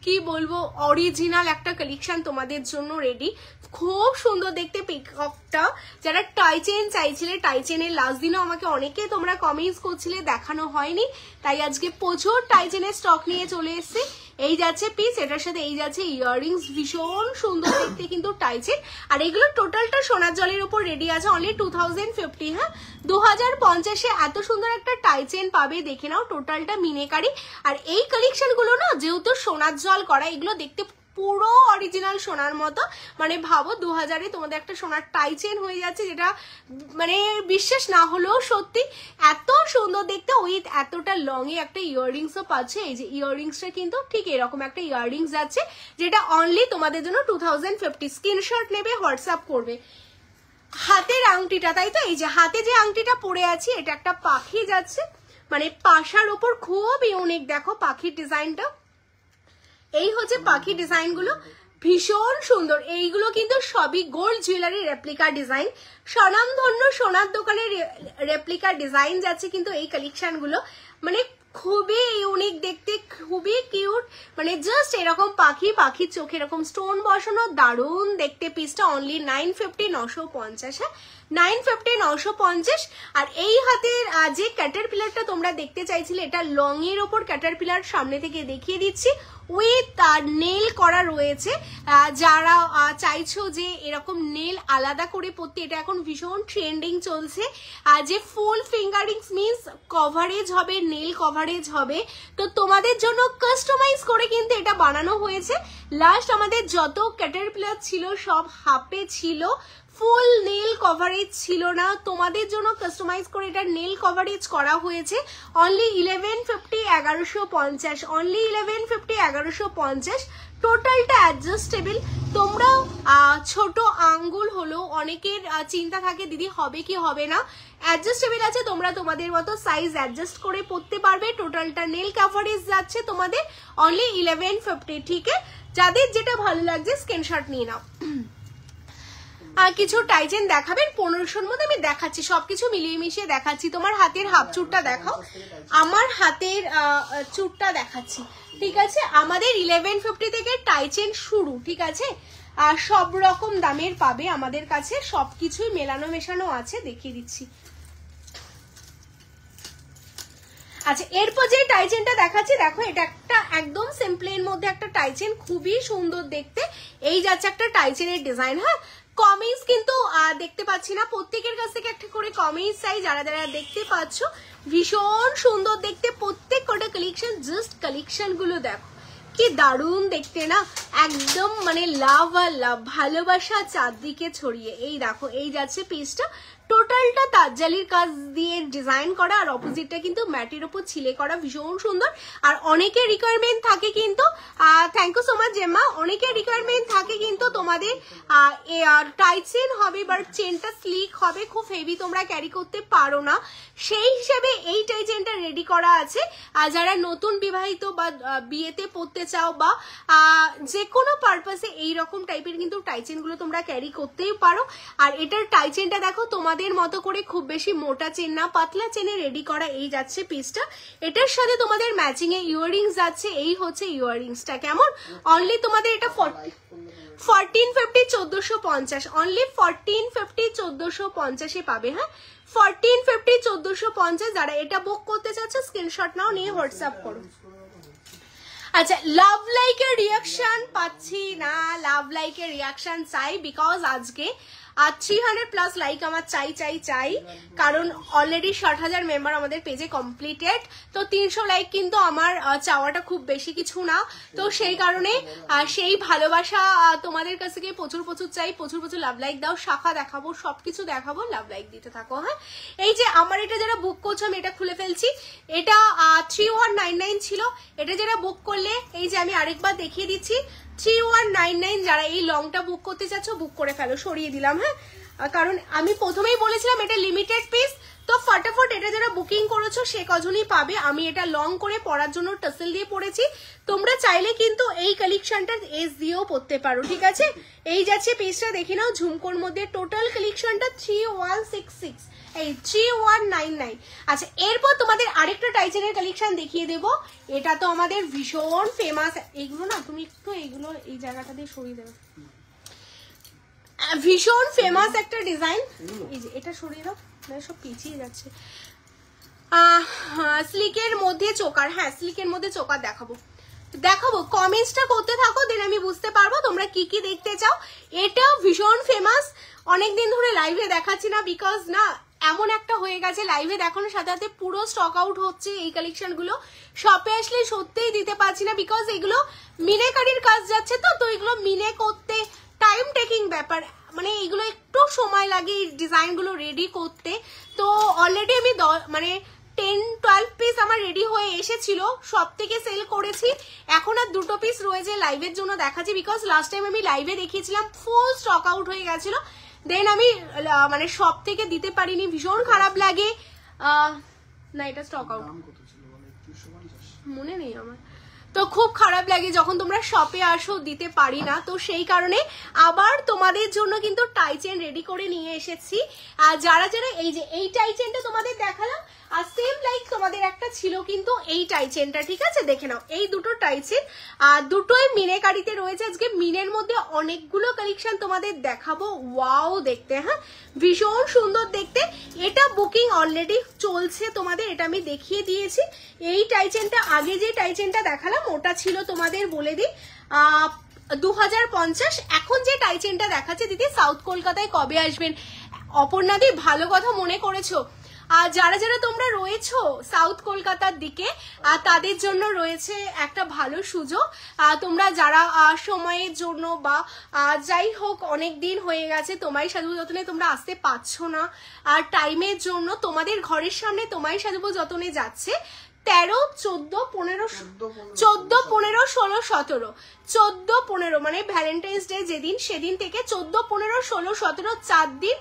কি বলবো, অরিজিনাল একটা কালেকশন তোমাদের জন্য রেডি। খুব সুন্দর দেখতে পিককটা। যারা টাই চেন চাইছিলে, টাই চেনের লাস্ট দিনও আমাকে অনেকে তোমরা কমেন্টস করছিলে, দেখানো হয়নি, তাই আজকে প্রচুর টাই চেনের স্টক নিয়ে চলে এসেছি। এই যাচ্ছে পিস, এটার সাথে এই যাচ্ছে ইয়াররিংস, ভীষণ সুন্দর দেখতে কিন্তু টাইচেন। আর এগুলো টোটালটা সোনার জলের উপর রেডি আছে, অনলি 2050। হ্যাঁ, 2050-এ এত সুন্দর একটা টাইচেন পাবে, দেখে নাও টোটালটা মিনেকারি। আর এই কালেকশন গুলো না যেহেতু সোনার জল করা, এগুলো দেখতে পুরো অরিজিনাল সোনার মতো। মানে ভাবো 2000-এ তোমাদের একটা সোনার টাইচেন হয়ে যাচ্ছে, যেটা মানে বিশ্বাস না হলেও সত্যি এত সুন্দর দেখতে। উইথ এতটা লং এ একটা ইয়াররিংসও পাচ্ছে। এই যে ইয়াররিংসটা কিন্তু ঠিক এরকম একটা ইয়াররিংস যাচ্ছে, যেটা অনলি তোমাদের জন্য 2050। স্ক্রিনশট নেবে, হোয়াটসঅ্যাপ করবে। হাতের আংটিটা, তাই তো, এই যে হাতে যে আংটিটা পরে আছি, এটা একটা পাখি যাচ্ছে, মানে পাশার ওপর খুব ইউনিক। দেখো পাখির ডিজাইনটা, এই হচ্ছে পাখি ডিজাইন গুলো, ভীষণ সুন্দর। এইগুলো কিন্তু সবই গোল্ড জুয়েলারি রেপ্লিকা ডিজাইন, স্বনামধন্য সোনার দোকানের রেপ্লিকা ডিজাইন যাচ্ছে কিন্তু এই কালেকশন গুলো, মানে খুবই ইউনিক দেখতে, খুবই কিউট। মানে জাস্ট এরকম পাখি, পাখির চোখে এরকম স্টোন বসানো, দারুণ দেখতে। পিসটা অনলি 950, 950। হ্যাঁ, 950, 950। আর এই হাতের যে ক্যাটারপিলারটা তোমরা দেখতে চাইছিলে, এটা লং এর ওপর ক্যাটারপিলার, সামনে থেকে দেখিয়ে দিচ্ছি, উইথ নেল করা রয়েছে। যারা চাইছো যে এরকম নেল আলাদা করে পড়তে, এটা এখন ভীষণ ট্রেন্ডিং চলছে। যে ফুল ফিঙ্গারিংস মিন্স কভারেজ হবে, নেল কভারেজ হবে, তো তোমাদের জন্য কাস্টমাইজ করে কিন্তু এটা বানানো হয়েছে। লাস্ট আমাদের যত ক্যাটারপিলার ছিল সব হাফে ছিল, ফুল নেল কভারেজ ছিল না, তোমাদের জন্য কাস্টমাইজ করে এটা নেল কভারেজ করা হয়েছে। Only 1150, 1150, only 1150, 1150। টোটালটা অ্যাডজাস্টেবল। তোমরা ছোট আঙ্গুল হলো অনেকের চিন্তা থাকে দিদি হবে কি হবে না, অ্যাডজাস্টেবল আছে, তোমরা তোমাদের মতো সাইজ অ্যাডজাস্ট করে পড়তে পারবে। টোটালটা নেল কভারেজ যাচ্ছে তোমাদের অনলি 1150। ঠিক আছে, যাদের যেটা ভালো লাগছে স্ক্রিনশট নিয়ে নাও। কিছু টাইচেন দেখাবেন 1500-র মধ্যে, আমি দেখাচ্ছি সবকিছু মিলিয়ে মিশিয়ে দেখাচ্ছি। তোমার হাতের হাফ চুটটা দেখাও, আমার হাতের চুটটা দেখাচ্ছি। ঠিক আছে, আমাদের 1150 থেকে টাইচেন শুরু। ঠিক আছে, আর সব রকম দামের পাবে আমাদের কাছে, সবকিছুই মেলানো মেশানো আছে, দেখিয়ে দিচ্ছি। আচ্ছা, এরপর যে টাইচেনটা দেখাচ্ছি, দেখো এটা একটা একদম সিম্পলের মধ্যে একটা টাইচেন, খুবই সুন্দর দেখতে। এই যাচ্ছে একটা টাইচেনের ডিজাইন। হ্যাঁ, কমেন্টস কিন্তু দেখতে পাচ্ছি না, প্রত্যেকের কাছ থেকে একটা করে কমেন্টস চাই। যারা যারা দেখতে পাচ্ছ, ভীষণ সুন্দর দেখতে প্রত্যেক কটা কালেকশন। জাস্ট কালেকশন গুলো দেখো কি দারুণ দেখতে না, একদম মানে লাভ আর লাভ, ভালোবাসা চারদিকে ছড়িয়ে। এই দেখো, এই যাচ্ছে পিসটা, টোটালটা তাজজালির কাজ দিয়ে ডিজাইন করা, আর অপোজিটটা কিন্তু ম্যাটের উপর ছিলে করা, ভীষণ সুন্দর। আর অনেকের রিকোয়ারমেন্ট থাকে কিন্তু, থ্যাংক ইউ সো মাচ জেম্মা, অনেকের রিকোয়ারমেন্ট থাকে কিন্তু তোমাদের টাইট চেন হবে, বাট চেনটা স্লিক হবে, খুব হেভি তোমরা ক্যারি করতে পারো না, সেই হিসেবে এই টাই চেনটা রেডি করা আছে। যারা নতুন বিবাহিত বা বিয়েতে পড়তে চাও বা যে কোনো পারপাসে এইরকম টাইপের কিন্তু টাইচেন গুলো তোমরা ক্যারি করতেই পারো। আর এটার টাইচেনটা দেখো তোমাদের মতো করে খুব বেশি মোটা চেন না, পাতলা চেনে রেডি করা। এই যাচ্ছে পিসটা, এটার সাথে তোমাদের ম্যাচিং এ ইয়াররিংস যাচ্ছে। এই হচ্ছে ইয়াররিংসটা, কেমন অনলি তোমাদের এটা 1450, 1450, অনলি 1450, 1450 পাবে। হ্যাঁ, 1450, 1450। যারা এটা বুক করতে চাচ্ছে স্ক্রিনশট নাও, নিয়ে হোয়াটসঅ্যাপ করো। আচ্ছা, লাভ লাইকের রিয়াকশন পাচ্ছি না, লাভ লাইকের রিয়াকশন চাই, বিকজ আজকে 300+ লাইক আমার চাই চাই চাই, কারণ অলরেডি 60,000 মেম্বার আমাদের পেজে কমপ্লিটেড। তো 300 লাইক কিন্তু আমার চাওয়াটা খুব বেশি কিছু না, তো সেই কারণে সেই ভালোবাসা তোমাদের কাছ থেকে প্রচুর প্রচুর চাই, প্রচুর প্রচুর লাভ লাইক দাও, শাখা দেখাবো, সবকিছু দেখাবো, লাভ লাইক দিতে থাকো। হ্যাঁ, এই যে আমার এটা যারা বুক করছো, আমি এটা খুলে ফেলছি, এটা 3199 ছিল, এটা যারা বুক করলে এই যে আমি আরেকবার দেখিয়ে দিচ্ছি 3199, যারা এই লংটা বুক করতে চাচ্ছ বুক করে ফেলো, সরিয়ে দিলাম। হ্যাঁ, কারণ আমি প্রথমেই বলেছিলাম এটা লিমিটেড পিস, তো ফটাফট এটা যারা বুকিং করেছো সে কজনই পাবে। আমি এটা লং করে পরার জন্য টাসেল দিয়ে পরেছি, তোমরা চাইলে কিন্তু এই কালেকশনটা এস দিয়েও পরতে পারো। ঠিক আছে, এই যাচ্ছে পিসটা, দেখে নাও ঝুমকোর মধ্যে। টোটাল কালেকশনটা 3166, এই 3199। আচ্ছা, এরপর তোমাদের আরেকটা টাইচেনের কালেকশন দেখিয়ে দেবো, এটা তো আমাদের ভীষণ ফেমাস। এইগুলো না তুমি একটু এইগুলো এই জায়গাটা দিয়ে সরিয়ে দেবে, ভীষণ ফেমাস একটা ডিজাইন। এই যে এটা সরিয়ে দাও, সব পিছিয়ে যাচ্ছে। স্লিকের মধ্যে চোকার, হ্যাঁ স্লিকের মধ্যে চোকার দেখাবো। দেখাবো, কমেন্টসটা করতে থাকো, দেন আমি বুঝতে পারবো তোমরা কি কি দেখতে চাও। এটা ভীষণ ফেমাস, অনেকদিন ধরে লাইভে দেখাচ্ছি না, বিকজ না এমন একটা হয়ে গেছে লাইভে দেখানোর সাথে সাথে পুরো স্টক আউট হচ্ছে এই কালেকশন গুলো। শপে আসলে সত্যিই দিতে পারছি না, বিকজ এগুলো মিনেকারির কাজ যাচ্ছে, তো এগুলো মিনে করতে টাইম টেকিং ব্যাপার, মানে এগুলো একটু সময় লাগে এই ডিজাইন গুলো রেডি করতে। তো অলরেডি আমি মানে 10-12 পিস আমার রেডি হয়ে এসেছিল, সব থেকে সেল করেছি, এখন আর 2 পিস রয়েছে লাইভের জন্য দেখাচ্ছি, বিকজ লাস্ট টাইম আমি লাইভে দেখিয়েছিলাম ফুল স্টক আউট হয়ে গেছিল, দেন আমি মানে সব থেকে দিতে পারিনি, ভীষণ খারাপ লাগে। না এটা স্টক আউট মনে নেই আমার, তো খুব খারাপ লাগে যখন তোমরা শপে আসো দিতে পারি না। তো সেই কারণে আবার তোমাদের জন্য কিন্তু টাই চেন রেডি করে নিয়ে এসেছি। আর যারা যারা এই যে এই টাই চেনটা তোমাদের দেখালাম, আর সেম লাইক তোমাদের একটা ছিল কিন্তু এই টাই চেনটা, ঠিক আছে দেখে নাও, এই দুটো টাই চেন আর দুটোই মিনেকারিতে রয়েছে। আজকে মিনের মধ্যে অনেকগুলো কালেকশন তোমাদের দেখাবো, ওয়াও দেখতে, হ্যাঁ ভীষণ সুন্দর দেখতে। এটা বুকিং অলরেডি চলছে তোমাদের, এটা আমি দেখিয়ে দিয়েছি। এই টাই চেনটা আগে যে টাই চেনটা দেখালাম ওটা ছিল তোমাদের বলে দিই 2050। এখন যে টাই চেনটা দেখাচ্ছে দিদি সাউথ কলকাতায় কবে আসবেন? অপর্ণাদি ভালো কথা মনে করেছো। আর যারা যারা তোমরা রয়েছো সাউথ কলকাতার দিকে তাদের জন্য রয়েছে একটা ভালো সুযোগ। তোমরা যারা সময়ের জন্য বা যাই হোক অনেক দিন হয়ে গেছে তোমায় সাজবো যতনে তোমরা আসতে পারছো না, আর টাইমের জন্য তোমাদের ঘরের সামনে তোমায় সাজবো যতনে যাচ্ছে 13, 14, 15, 14, 15, 16, 17, 14, 15 মানে ভ্যালেন্টাইন্স ডে যেদিন সেদিন থেকে 14, 15, 16, 17 4 দিন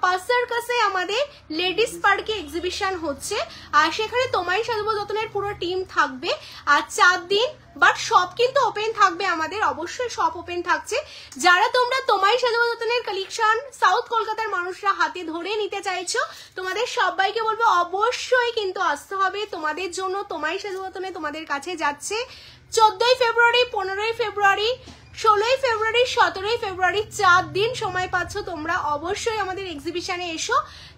পাসার কাছে আমাদের লেডিস পার্কে এক্সিবিশন হচ্ছে, আর সেখানে তোমায় সাজবো যতনের পুরো টিম থাকবে। আর 4 দিন বাট সব কিন্তু ওপেন থাকবে আমাদের, অবশ্যই সব ওপেন থাকছে। যারা তোমরা তোমায় সাজবো যতনের কালেকশন সাউথ কলকাতার মানুষরা হাতে ধরে নিতে চাইছো, তোমাদের সবাইকে বলবো অবশ্যই কিন্তু আসতে হবে। তোমাদের জন্য তোমায় সাজবো যতনে তোমাদের কাছে যাচ্ছে 14 ফেব্রুয়ারি, 15 ফেব্রুয়ারি, 16 ফেব্রুয়ারি, 17 ফেব্রুয়ারি, 4 দিন সময় পাচ্ছ তোমরা। অবশ্যই আমাদের এক্সিবিশনে এসো,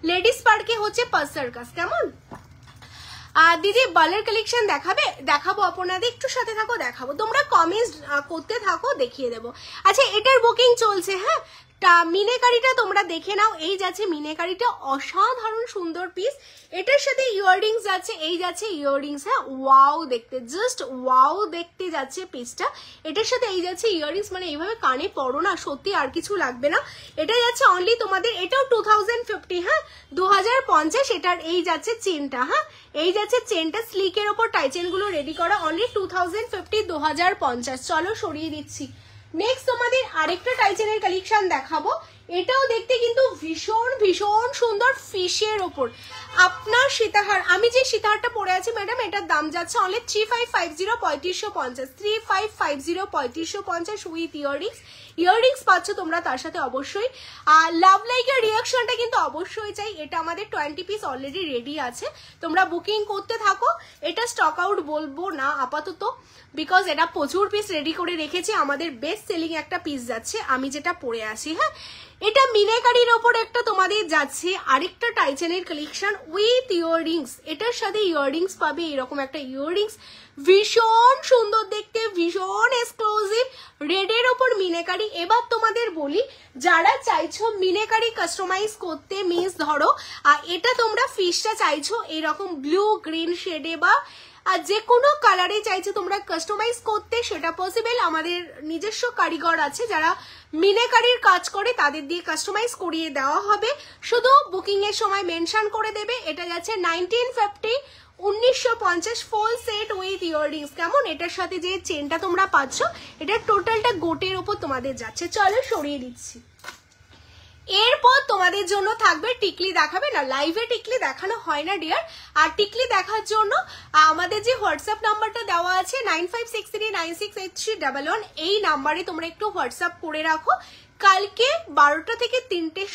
লেডিস পার্কে হচ্ছে পাস সার্কাস। কেমন দিদি বালের কালেকশন দেখাবে? দেখাবো আপনাদের, একটু সাথে থাকো দেখাবো, তোমরা কমেন্টস করতে থাকো দেখিয়ে দেবো। আচ্ছা এটার বুকিং চলছে, হ্যাঁ মিনেকারিটা তোমরা দেখে নাও, এই যাচ্ছে মিনেকারিটা, অসাধারণ সুন্দর পিস। এটার সাথে ইয়াররিংস যাচ্ছে, এই যাচ্ছে ইয়াররিংস, হ্যাঁ ওয়াও দেখতে, জাস্ট ওয়াও দেখতে যাচ্ছে পিসটা। এটার সাথে এই যাচ্ছে ইয়াররিংস, মানে এইভাবে কানে পড়ো না, সত্যি আর কিছু লাগবে না। এটা যাচ্ছে অনলি তোমাদের, এটাও 2050, হ্যাঁ 2050। এটার এই যাচ্ছে চেনটা, হ্যাঁ এই যাচ্ছে চেনটা, স্লিকের ওপর টাই চেন গুলো রেডি করা, অনলি 2050, 2050। চলো সরিয়ে দিচ্ছি। নেক্সট তোমাদের আরেকটা টাইচেনের কালেকশন দেখাবো, এটাও দেখতে কিন্তু ভীষণ ভীষণ সুন্দর, ফিশের ওপর আপনার সীতাহার। আমি যে সীতাহারটা পরে আছি ম্যাডাম, এটার দাম যাচ্ছে অনলি 3550, 3550, 3550, 3550 উইথ ইয়াররিংস। ইয়াররিংস পাচ্ছ তোমরা তার সাথে অবশ্যই। আর লাভ লাইকের রিয়াকশনটা কিন্তু অবশ্যই চাই, এটা আমাদের 20 পিস অলরেডি রেডি আছে, তোমরা বুকিং করতে থাকো। এটা স্টক আউট বলবো না আপাতত, বিকজ এটা প্রচুর পিস রেডি করে রেখেছি, আমাদের বেস্ট সেলিং একটা পিস যাচ্ছে আমি যেটা পরে আছি। হ্যাঁ এটা মিনেকারির ওপর একটা তোমাদের যাচ্ছে আরেকটা টাইচেনের কালেকশন উইথ ইয়াররিংস, এটার সাথে ইয়াররিংস পাবে, এরকম একটা ইয়াররিংস, ভীষণ সুন্দর দেখতে, ভীষণ এক্সক্লুসিভ, রেডের ওপর মিনেকারি। এবার তোমাদের বলি যারা চাইছো মিনেকারি কাস্টমাইজ করতে, মিন্স ধরো এটা তোমরা ফিশটা চাইছো এরকম ব্লু গ্রিন শেডে বা আর যে কোনো কালারে চাইছো তোমরা কাস্টমাইজ করতে, সেটা পসিবল। আমাদের নিজস্ব কারিগর আছে যারা মিনেকারির কাজ করে, তাদের দিয়ে কাস্টমাইজ করিয়ে দেওয়া হবে, শুধু বুকিং এর সময় মেনশন করে দেবে। এটা যাচ্ছে 1950, 1950 ফুল সেট উইথ ইয়াররিংস। কেমন এটার সাথে যে চেনটা তোমরা পাচ্ছ, এটা টোটালটা গোটের ওপর তোমাদের যাচ্ছে। চলো সরিয়ে দিচ্ছি। এরপর তোমাদের জন্য থাকবে টিকলি, দেখাবে না লাইভে টিকলি দেখানো হয় না ডিয়ার। আর টিকলি দেখার জন্য আমাদের যে হোয়াটসঅ্যাপ নাম্বারটা দেওয়া আছে 9563968311, এই নাম্বারে তোমরা একটু হোয়াটসঅ্যাপ করে রাখো। কালকে 12টা থেকে 3টের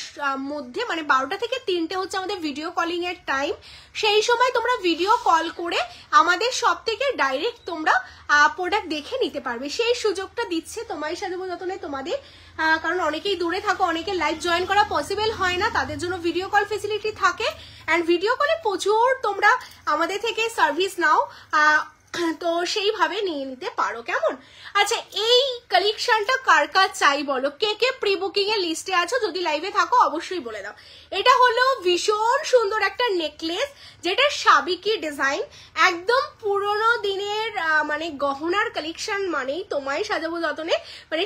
মধ্যে, মানে 12টা থেকে 3টে হচ্ছে আমাদের ভিডিও কলিং এর টাইম, সেই সময় তোমরা ভিডিও কল করে আমাদের সব থেকে ডাইরেক্ট তোমরা প্রোডাক্ট দেখে নিতে পারবে, সেই সুযোগটা দিচ্ছে তোমায় সাজাবো যতনে তোমাদের। কারণ অনেকেই দূরে থাকো, অনেকে লাইভ জয়েন করা পসিবল হয় না, তাদের জন্য ভিডিও কল ফেসিলিটি থাকে। অ্যান্ড ভিডিও কলে প্রচুর তোমরা আমাদের থেকে সার্ভিস নাও, তো সেইভাবে নিয়ে নিতে পারো, কেমন? আচ্ছা, এই কালেকশনটা কার কার চাই বলো, কে কে প্রি বুকিং এর লিস্টে আছো? যদি লাইভে থাকো অবশ্যই বলে দাও। এটা হলো ভীষণ সুন্দর একটা নেকলেস, যেটা সাবিকি ডিজাইন, একদম পুরোনো দিনের মানে গহনার কালেকশন মানেই তোমায় সাজাবো যতনে, মানে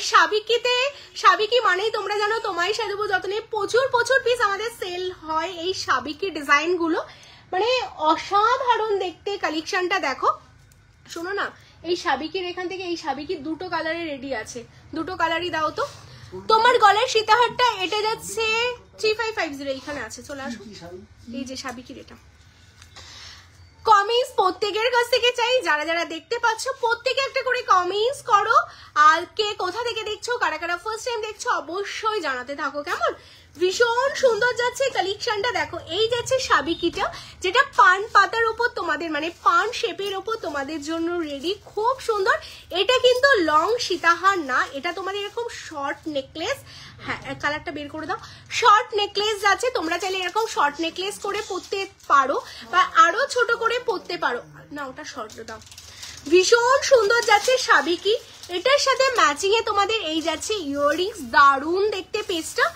সাবিকি মানেই তোমরা জানো তোমায় সাজাবো যতনে প্রচুর প্রচুর পিস আমাদের সেল হয় এই সাবিকি ডিজাইন গুলো, মানে অসাধারণ দেখতে। কালেকশনটা দেখো, শোনো না, এই সাবিকির এখান থেকে এই সাবিকি দুটো কালারে রেডি আছে, দুটো কালারই দাও তো। তোমার গলার সীতাহারটা এটা যাচ্ছে 3550, এইখানে আছে, চলে আসো। এই যে সাবিকির এটা কমেন্টস প্রত্যেকের কাছ থেকে চাই, যারা যারা দেখতে পাচ্ছ প্রত্যেকে একটা করে কমেন্টস করো, আর কে কোথা থেকে দেখছো, কারা কারা ফার্স্ট টাইম দেখছো অবশ্যই জানাতে থাকো, কেমন? ভীষণ সুন্দর যাচ্ছে কালেকশনটা। দেখো, এই যাচ্ছে সাবিকিটা, যেটা পান পাতার উপর তোমাদের মানে পান শেপের উপর তোমাদের জন্য রেডি, খুব সুন্দর। এটা কিন্তু লং সীতাহার না, এটা তোমাদের এরকম শর্ট নেকলেস। হ্যাঁ, কালারটা বের করে দাও। শর্ট নেকলেস যাচ্ছে, তোমরা চাইলে এরকম শর্ট নেকলেস করে পরতে পারো বা আরো ছোট করে পরতে পারো। না, ওটা শর্ট দাও। ভীষণ সুন্দর যাচ্ছে সাবিকি, এটার সাথে ম্যাচিং এ তোমাদের এই যাচ্ছে ইয়াররিংস, দারুণ দেখতে পিসটা।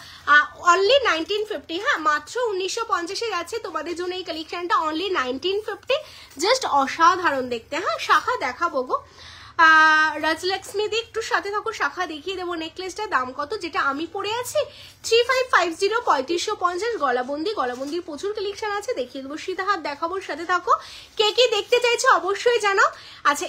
অনলি 1950, হ্যাঁ মাত্র 1950 যাচ্ছে তোমাদের জন্য এই কালেকশনটা, অনলি 1950, জাস্ট অসাধারণ দেখতে। হ্যাঁ, শাখা দেখাবো গো, রাজলক্ষ্মী দি একটু সাথে থাকো, শাখা দেখিয়ে দেবো। নেকলেসটার দাম কত, যেটা আমি পরে আছি 3550, 3550 গলাবন্দির প্রচুর কালেকশন আছে, দেখিয়ে দেবো। সীতাহার দেখাবো, সাথে থাকো। কে কি দেখতে চাইছো অবশ্যই জানাও। আচ্ছা,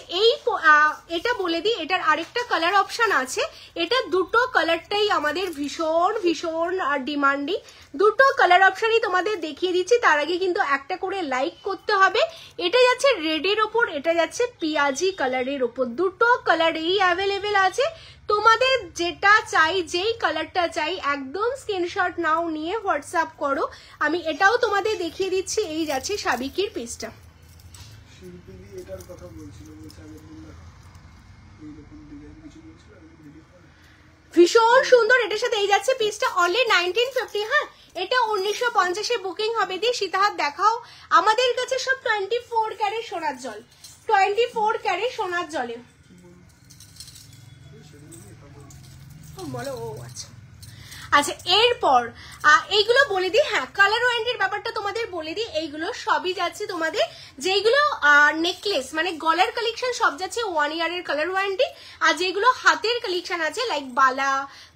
এটা বলে দিই, এটার আরেকটা কালার অপশন আছে, এটা দুটো কালারটাই আমাদের ভীষণ ভীষণ ডিমান্ডিং, দুটো কালার অপশনই তোমাদের দেখিয়ে দিচ্ছি। তার আগে কিন্তু একটা করে লাইক করতে হবে। এটা যাচ্ছে রেডের ওপর, এটা যাচ্ছে পিয়াজি কালারের ওপর, দুটো কালারেই অ্যাভেলেবেল আছে। তোমাদের যেটা চাই, যেই কালারটা চাই, একদম স্ক্রিনশট নাও, নিয়ে হোয়াটসঅ্যাপ করো। আমি এটাও তোমাদের দেখিয়ে দিচ্ছি। এই যাচ্ছে সাবিকির পিসটা। ভীষণ সুন্দর, এটার সাথে এই যাচ্ছে পিসটা, অনলি 1950। হ্যাঁ, এটা 1950 বুকিং হবে। দিয়ে সীতাহার দেখাও। আমাদের কাছে সব 24 ক্যারেট সোনার জল, 24 ক্যারেট সোনার জলে বলো। ও আচ্ছা আচ্ছা, এরপর এইগুলো বলে দিই। হ্যাঁ, কালার ওয়ারেন্টির ব্যাপারটা তোমাদের বলে দিই। এইগুলো সবই যাচ্ছে তোমাদের, যেগুলো নেকলেস মানে গলার কালেকশন সব যাচ্ছে 1 ইয়ারের কালার ওয়ারেন্টি, আর যেগুলো হাতের কালেকশন আছে লাইক বালা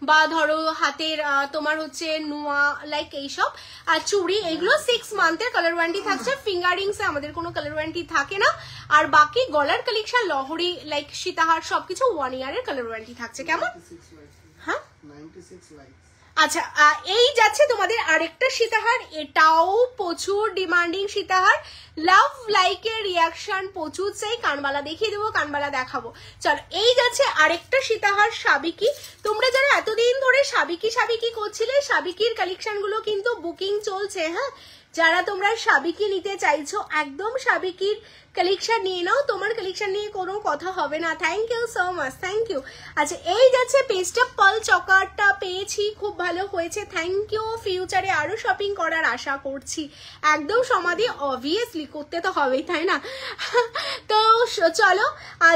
বা ধরো হাতের তোমার হচ্ছে নোয়া লাইক এইসব আর চুড়ি, এগুলো 6 মান্থের কালার ওয়ারেন্টি থাকছে। ফিঙ্গারিংসে আমাদের কোনো কালার ওয়ারেন্টি থাকে না, আর বাকি গলার কালেকশন লহরি লাইক সীতাহার সবকিছু 1 ইয়ারের কালার ওয়ারেন্টি থাকছে, কেমন? হ্যাঁ, 96 লাইক। আচ্ছা, এই যাচ্ছে তোমাদের আরেকটা সীতাহার, এটাও প্রচুর ডিমান্ডিং সীতাহার, লাভ লাইকের রিয়াকশন প্রচুর চাই। কানবালা দেখিয়ে দেবো, কানবালা দেখাবো। চলো, এই যাচ্ছে আরেকটা সীতাহার সাবিকি। তোমরা যারা এতদিন ধরে সাবিকি করছিলে, সাবিকির কালেকশন গুলো কিন্তু বুকিং চলছে। হ্যাঁ, যারা তোমরা সাবিকি নিতে চাইছো, একদম সাবিকির কালেকশন নিয়ে নাও, তোমার কালেকশন নিয়ে কোনো কথা হবে না। Thank you so much, thank you. আচ্ছা, এই যাচ্ছে পেজটা, পাল চকারটা পেয়েছি, খুব ভালো হয়েছে, থ্যাংক ইউ। ফিউচারে আরো শপিং করার আশা করছি। একদম সমাধি, অবভিয়াসলি করতে তো হবেই, তাই না? তো চলো,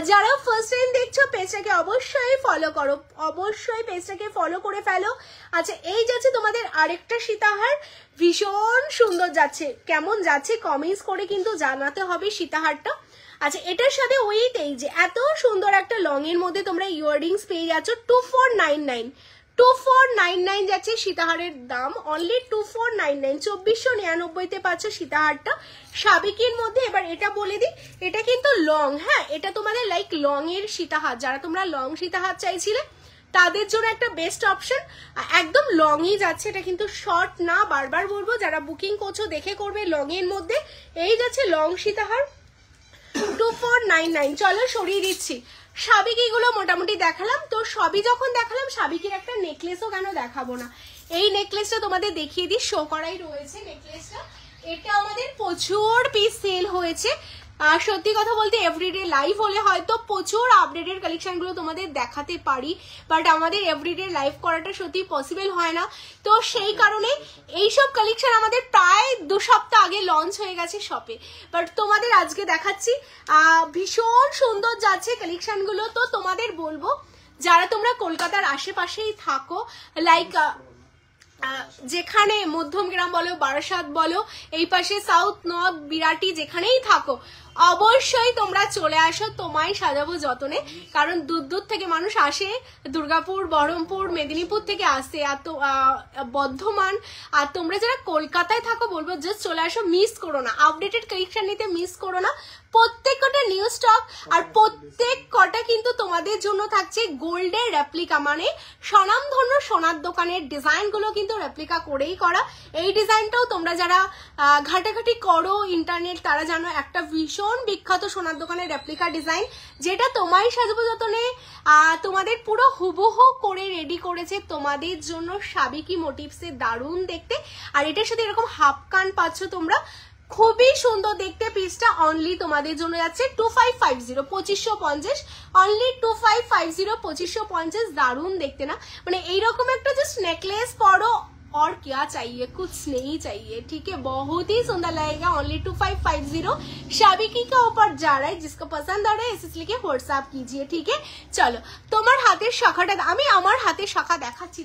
যারা ফার্স্ট টাইম দেখছো পেজটাকে অবশ্যই ফলো করো, অবশ্যই পেজটাকে ফলো করে ফেলো। আচ্ছা, এই যাচ্ছে তোমাদের আরেকটা সীতাহার, ভীষণ সুন্দর যাচ্ছে। কেমন যাচ্ছে কমেন্টস করে কিন্তু জানাতে হবে সীতাহারটা। আচ্ছা, এটার সাথে ওয়েট, এই যে এত সুন্দর একটা লং এর মধ্যে তোমরা ইয়াররিংস পেয়ে যাচ্ছ 2499, 2499 যাচ্ছে সীতাহারের দাম, অনলি 2499, 2499 পাচ্ছ সীতাহারটা সাবিকির মধ্যে। এবার এটা বলে দিই, এটা কিন্তু লং। হ্যাঁ, এটা তোমাদের লাইক লং এর সীতাহার, যারা তোমরা লং সীতাহার চাইছিলে তাদের জন্য একটা বেস্ট অপশন, একদম লংই যাচ্ছে, এটা কিন্তু শর্ট না। বারবার বলবো, যারা বুকিং করছো দেখে করবে লং এর মধ্যে। এই যাচ্ছে লং সীতাহার 2499। চলো সরিয়ে দিচ্ছি, সাবিকি গুলো মোটামুটি দেখালাম তো। সবই যখন দেখালাম, সাবিকির একটা নেকলেসও কেন দেখাবো না। এই নেকলেসটা তোমাদের দেখিয়ে দিই, শো করাই রয়েছে নেকলেসটা। এটা আমাদের প্রচুর পিস সেল হয়েছে, সত্যি কথা বলতে এভরিডে লাইভ হলে হয়তো প্রচুর আপডেটেড কালেকশনগুলো তোমাদের দেখাতে পারি, বাট আমাদের এভরিডে লাইভ করাটা সত্যি পসিবল হয় না। তো সেই কারণে এইসব কালেকশন আমাদের প্রায় 2 সপ্তাহ আগে লঞ্চ হয়ে গেছে শপে, বাট তোমাদের আজকে দেখাচ্ছি। ভীষণ সুন্দর যাচ্ছে কালেকশনগুলো। তো তোমাদের বলবো যারা তোমরা কলকাতার আশেপাশেই থাকো, লাইক যেখানে মধ্যমগ্রাম বলো, বারাসাত বলো, এই পাশে সাউথ নর্থ বিরাটি যেখানেই থাকো, অবশ্যই তোমরা চলে আসো তোমায় সাজাবো যতনে। কারণ দূর দূর থেকে মানুষ আসে, দুর্গাপুর, বহরমপুর, মেদিনীপুর থেকে আসে, এত বর্ধমান। আর তোমরা যারা কলকাতায় থাকো বলবো জাস্ট চলে আসো, মিস করো না, আপডেটেড কালেকশন নিতে মিস করো না। প্রত্যেক কটা নিউ স্টক, আর প্রত্যেক কটা কিন্তু তোমাদের জন্য থাকছে গোল্ডের রেপ্লিকা, মানে স্বনামধন্য সোনার দোকানের ডিজাইনগুলো কিন্তু রেপ্লিকা করেই করা। এই ডিজাইনটাও তোমরা যারা ঘাটাঘাটি করো ইন্টারনেট, তারা জানো একটা ভীষণ বিখ্যাত সোনার দোকানের রেপ্লিকা ডিজাইন, যেটা তোমায় সাজাবো যতনে তোমাদের পুরো হুবহু করে রেডি করেছে তোমাদের জন্য সাবিকি মোটিভসে, দারুণ দেখতে। আর এটার সাথে এরকম হাফ কান পাচ্ছ তোমরা, খুবই সুন্দর দেখতে। পিসটা অনলি তোমাদের জন্য যাচ্ছে 2550, 2550, অনলি 2550, 2550। দারুণ দেখতে না, মানে এইরকম একটা জাস্ট नेकलेस परो और क्या चाहिए, कुछ नहीं चाहिए, ठीक है। बहुत ही सुंदर लगेगा, ओनली 2550। शाबिकी का ऊपर जा रहा है, जिसको पसंद आ रहा है इसलिए के व्हाट्सएप कीजिए, ठीक है। चलो তোমার হাতের শাখাটা আমি আমার হাতের শাখা দেখাচ্ছি,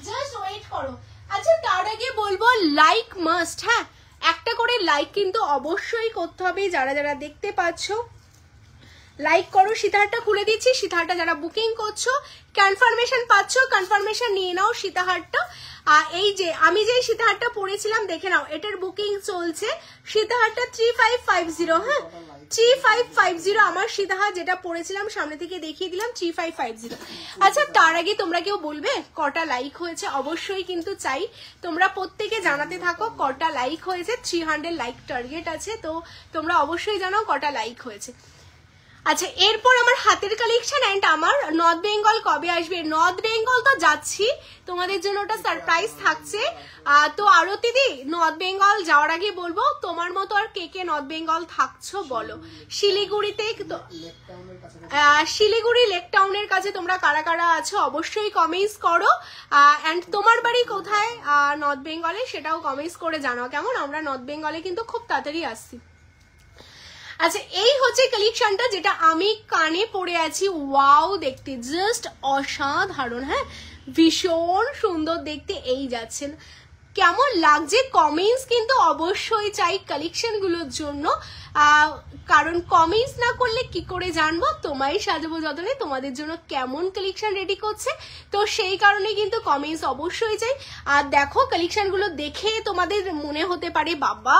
জাস্ট ওয়েট করো। আচ্ছা তার আগে বলবো লাইক মাস্ট, হ্যাঁ একটা করে লাইক কিন্তু অবশ্যই করতে হবে। যারা যারা দেখতে পাচ্ছ লাইক করো। সীতাহারটা খুলে দিচ্ছি, সীতাহারটা যারা বুকিং করছো কনফার্মেশন পাচ্ছ, কনফার্মেশন নিয়ে নাও সীতাহারটা। এই যে আমি যে সীতাহারটা পরেছিলাম দেখে নাও, এটার বুকিং চলছে। সীতাহারটা 3550, হ্যাঁ 3550 আমার সীতাহার যেটা পরেছিলাম, সামনে থেকে দেখিয়ে দিলাম 3550। আচ্ছা তার আগে তোমরা কেউ বলবে কটা লাইক হয়েছে, অবশ্যই কিন্তু চাই তোমরা প্রত্যেকে জানাতে থাকো কটা লাইক হয়েছে। 300 লাইক টার্গেট আছে, তো তোমরা অবশ্যই জানাও কটা লাইক হয়েছে। আচ্ছা এরপর আমার হাতের কালেকশন এন্ড আমার নর্থ বেঙ্গল কবে আসবে। নর্থ বেঙ্গল তো যাচ্ছি, তোমাদের জন্য ওটা সারপ্রাইজ থাকছে। তো আরতি দি নর্থ বেঙ্গল যাওয়ার আগে বলবো তোমার মতো আর কে কে নর্থ বেঙ্গল থাকছো বলো। শিলিগুড়িতে, শিলিগুড়ি লেক টাউনের কাছে তোমরা কারা কারা আছো অবশ্যই কমেন্টস করো। এন্ড তোমার বাড়ি কোথায় নর্থ বেঙ্গলে সেটাও কমেন্টস করে জানাও কেমন। আমরা নর্থ বেঙ্গলে কিন্তু খুব তাড়াতাড়ি আসছি। আচ্ছা এই হচ্ছে কালেকশনটা যেটা আমি কানে পরে আছি, ওয়াও দেখতে জাস্ট অসাধারণ, হ্যাঁ ভীষণ সুন্দর দেখতে। এই যাচ্ছেন কেমন লাগছে কমেন্টস কিন্তু অবশ্যই চাই কালেকশন গুলোর জন্য, কারণ কমেন্টস না করলে কি করে জানবো তোমায় সাজাবো যতনে তোমাদের জন্য কেমন কালেকশন রেডি করছে। তো সেই কারণে কিন্তু কমেন্টস অবশ্যই চাই। আর দেখো কালেকশন গুলো দেখে তোমাদের মনে হতে পারে বাবা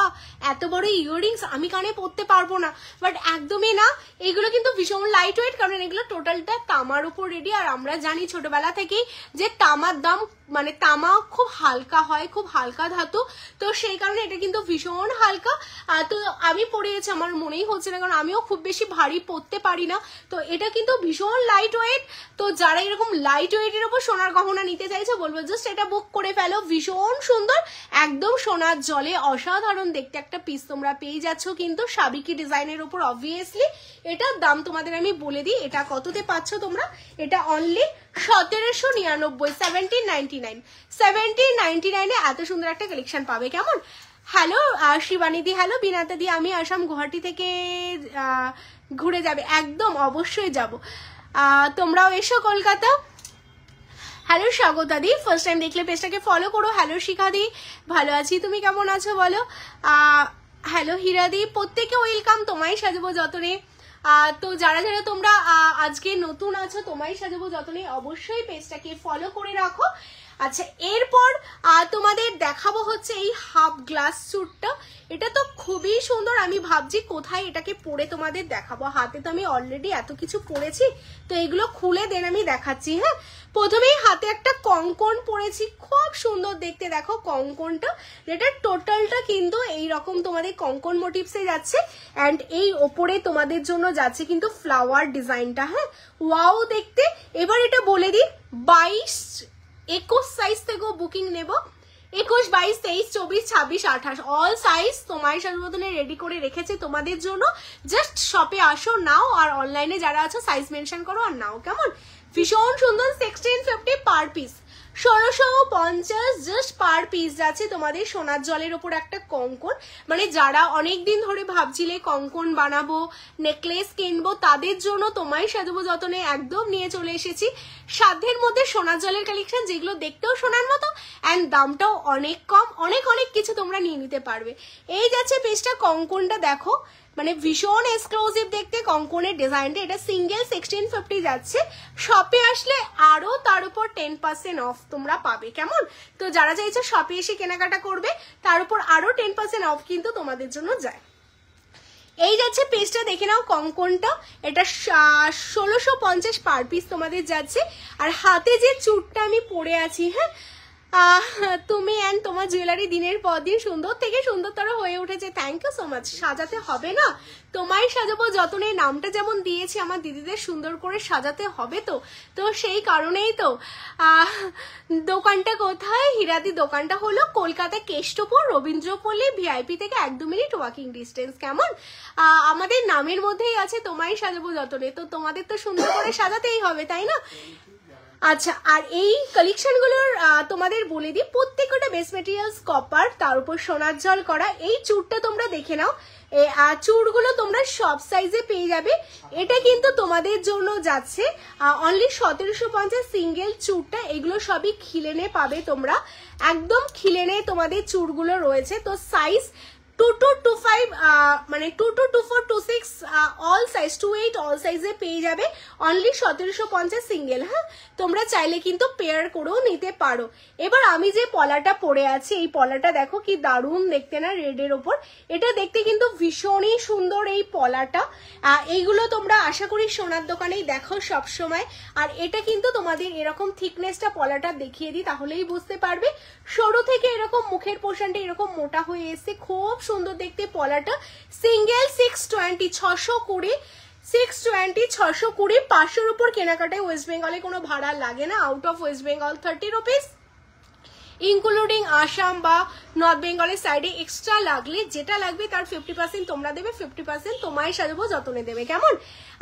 এত বড় ইয়াররিংস আমি কানে পরতে পারবো না, বাট একদমই না, এগুলো কিন্তু ভীষণ লাইট ওয়েট, কারণ এগুলো টোটালটা তামার উপর রেডি। আর আমরা জানি ছোটবেলা থেকেই যে তামার দাম, মানে তামা খুব হালকা হয়, খুব হালকা ধাতু, তো সেই কারণে এটা কিন্তু ভীষণ হালকা। তো আমি পরেছি, আমার মনেই হচ্ছে না, কারণ আমিও খুব বেশি ভারী পরতে পারি না। তো এটা কিন্তু ভীষণ লাইট ওয়েট। তো যারা এরকম লাইট ওয়েটের উপর সোনার গহনা নিতে চাইছে বলবো জাস্ট এটা বুক করে ফেলো, ভীষণ সুন্দর একদম সোনার জলে অসাধারণ দেখতে একটা পিস তোমরা পেয়ে যাচ্ছ কিন্তু সাবিকি ডিজাইনের উপর। অবভিয়াসলি এটার দাম তোমাদের আমি বলে দিই, এটা কততে পাচ্ছ তোমরা। এটা অনলি 1799, 1799, 1799 এত সুন্দর একটা কালেকশন পাবে কেমন। হ্যালো শিবানী দি, হ্যালো বিনাতা দি, আমি আসাম গুয়াহাটি থেকে ঘুরে যাবে, একদম অবশ্যই যাব, তোমরাও এসো কলকাতা। হ্যালো স্বাগতা দি, ফার্স্ট টাইম দেখলে পেজটাকে ফলো করো। হ্যালো শিখা দি, ভালো আছি, তুমি কেমন আছো বলো। হ্যালো হীরা দি, প্রত্যেকে ওয়েলকাম তোমায় সাজাবো যতনে। তো যারা যারা তোমরা আজকে নতুন আছো তোমায় সাজাবো যতনে অবশ্যই পেজটাকে ফলো করে রাখো। আচ্ছা এরপর তোমাদের দেখাবো হচ্ছে এই হাফ গ্লাস স্যুটটা। এটা তো খুবই সুন্দর, আমি ভাবছি কোথায় এটাকে পরে তোমাদের দেখাবো। হাতে তো আমি অলরেডি এত কিছু পরেছি, তো এগুলো খুলে দেন আমি দেখাচ্ছি। হ্যাঁ প্রথমেই হাতে একটা কঙ্কন পরেছি, খুব সুন্দর দেখতে দেখো কঙ্কনটা, যেটা টোটালটা কিন্তু এইরকম তোমাদের কঙ্কন মোটিভসে যাচ্ছে। অ্যান্ড এই ওপরে তোমাদের জন্য যাচ্ছে কিন্তু ফ্লাওয়ার ডিজাইনটা, হ্যাঁ ওয়াও দেখতে। এবার এটা বলে দিই 22-21 সাইজ থেকেও বুকিং নেব, 21, 22, 23, 24, 26, 28 অল সাইজ তোমার সাজবদনে রেডি করে রেখেছে তোমাদের জন্য। জাস্ট শপে আসো নাও, আর অনলাইনে যারা আছো সাইজ মেনশন করো আর নাও। কেমন ভীষণ সুন্দর 1650 per piece, 1650 just per piece যাচ্ছে তোমাদের। সোনার জলের ওপর একটা কঙ্কন, মানে যারা অনেকদিন ধরে ভাবছিলে কঙ্কন বানাবো, নেকলেস কিনবো, তাদের জন্য তোমায় সাজাবো যতনে একদম নিয়ে চলে এসেছি সাধ্যের মধ্যে সোনার জলের কালেকশন, যেগুলো দেখতেও সোনার মতো অ্যান্ড দামটাও অনেক কম। অনেক অনেক কিছু তোমরা নিয়ে নিতে পারবে। এই যাচ্ছে পেজটা, কঙ্কনটা দেখো, মানে ভীষণ এক্সক্লুসিভ দেখতে কঙ্কনের ডিজাইনটা। এটা সিঙ্গেল 1650 যাচ্ছে। শপে আসলে আরো তার উপর 10% অফ তোমরা পাবে। কেমন, তো যারা চাইছো শপে এসে কেনাকাটা করবে, তার উপর আরো 10% অফ কিন্তু তোমাদের জন্য যায়। এই যাচ্ছে পেজটা, দেখে নাও কঙ্কনটা, এটা 1650 পার পিস তোমাদের যাচ্ছে। আর হাতে যে চুটটা আমি পরে আছি, হ্যাঁ তুমি অ্যান্ড তোমার জুয়েলারি দিনের পর দিন সুন্দর থেকে সুন্দরতর হয়ে উঠেছে। Thank you so much. সাজাতে হবে না, তোমায় সাজাবো যতনে নামটা যেমন দিয়েছি, আমার দিদিদের সুন্দর করে সাজাতে হবে। তো সেই কারণেই তো দোকানটা কোথায়? হীরাদি দোকানটা হলো কলকাতা কেষ্টপুর রবীন্দ্রপল্লী, ভিআইপি থেকে 1-2 মিনিট ওয়াকিং ডিস্টেন্স। কেমন, আমাদের নামের মধ্যেই আছে তোমায় সাজাবো যতনে, তো তোমাদের তো সুন্দর করে সাজাতেই হবে, তাই না? আচ্ছা, আর এই কালেকশনগুলোর তোমাদের বলে দিই, প্রত্যেকটা বেস মেটেরিয়ালস কপার, তার উপর সোনার জল করা। এই চুড়টা তোমরা দেখে নাও, চুড়গুলো তোমরা সব সাইজে পেয়ে যাবে। এটা কিন্তু তোমাদের জন্য যাচ্ছে অনলি 1750 সিঙ্গেল চুড়টা। এগুলো সবই খিলেনে পাবে তোমরা, একদম খিলেনে তোমাদের চুড়গুলো রয়েছে। তো সাইজ 2 to 25, মানে 2 to 24, 26 অল সাইজ, 28 অল সাইজে পেয়ে যাবে অনলি 1750 সিঙ্গেল। হ্যাঁ, তোমরা চাইলে কিন্তু পেয়ার করেও নিতে পারো। এবার আমি যে পলাটা পরে আছি, এই পলাটা দেখো কি দারুণ দেখতে না, রেডের ওপর। এটা দেখতে কিন্তু ভীষণই সুন্দর এই পলাটা। এইগুলো তোমরা আশা করি সোনার দোকানেই দেখো সব সময়। আর এটা কিন্তু তোমাদের এরকম থিকনেসটা পলাটা দেখিয়ে দিই, তাহলেই বুঝতে পারবে। সরু থেকে এরকম মুখের পোর্শনটা এরকম মোটা হয়ে এসে খুব সুন্দর দেখতে পলাটা। সিঙ্গেল 620, 620, 620 500-র উপর কেনাকাটায় ওয়েস্ট বেঙ্গলে কোনো ভাড়া লাগে না। Out of West Bengal 30 rupees, including Assam বা নর্থ বেঙ্গলের সাইডে এক্সট্রা লাগলে যেটা লাগবে তার 50% তোমরা দেবে, 50% তোমায় সাজাবো যতনে দেবে। কেমন,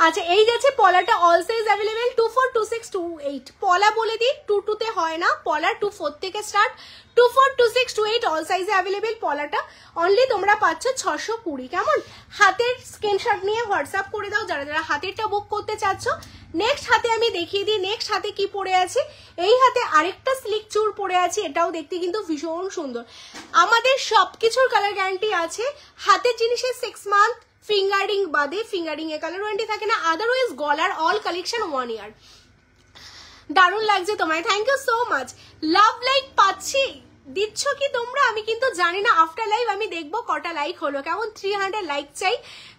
আচ্ছা এই যাচ্ছে পলাটা, অল সাইজ অ্যাভেলেবেল 24, 26, 28। পলা বলে দিই 22-তে হয় না, পলা 24 থেকে স্টার্ট, 24, 26, 28 অল সাইজে অ্যাভেলেবেল। পলাটা অনলি তোমরা পাচ্ছ 620। কেমন, হাতের স্ক্রিনশট নিয়ে হোয়াটসঅ্যাপ করে দাও যারা যারা হাতেরটা বুক করতে চাচ্ছ। নেক্সট হাতে আমি দেখিয়ে দিই, নেক্সট হাতে কি পরে আছে। এই হাতে আরেকটা স্লিক চুর পরে আছে, এটাও দেখতে কিন্তু ভীষণ সুন্দর। আমাদের সবকিছুর কালার গ্যারান্টি আছে, হাতের জিনিসের 6 মান্থ, ফিঙ্গারিং বাদে, ফিঙ্গারিং এ কালার ওয়ারেন্টি থাকে না, আদারওয়াইজ গলার অল কালেকশন 1 ইয়ার। দারুণ লাগছে তোমায়, thank you so much. Love like পাচ্ছি, দিচ্ছ কি তোমরা আমি কিন্তু জানি না। আফটার লাইভ আমি দেখবো কটা লাইক হলো। কেমন, 300 লাইক চাই।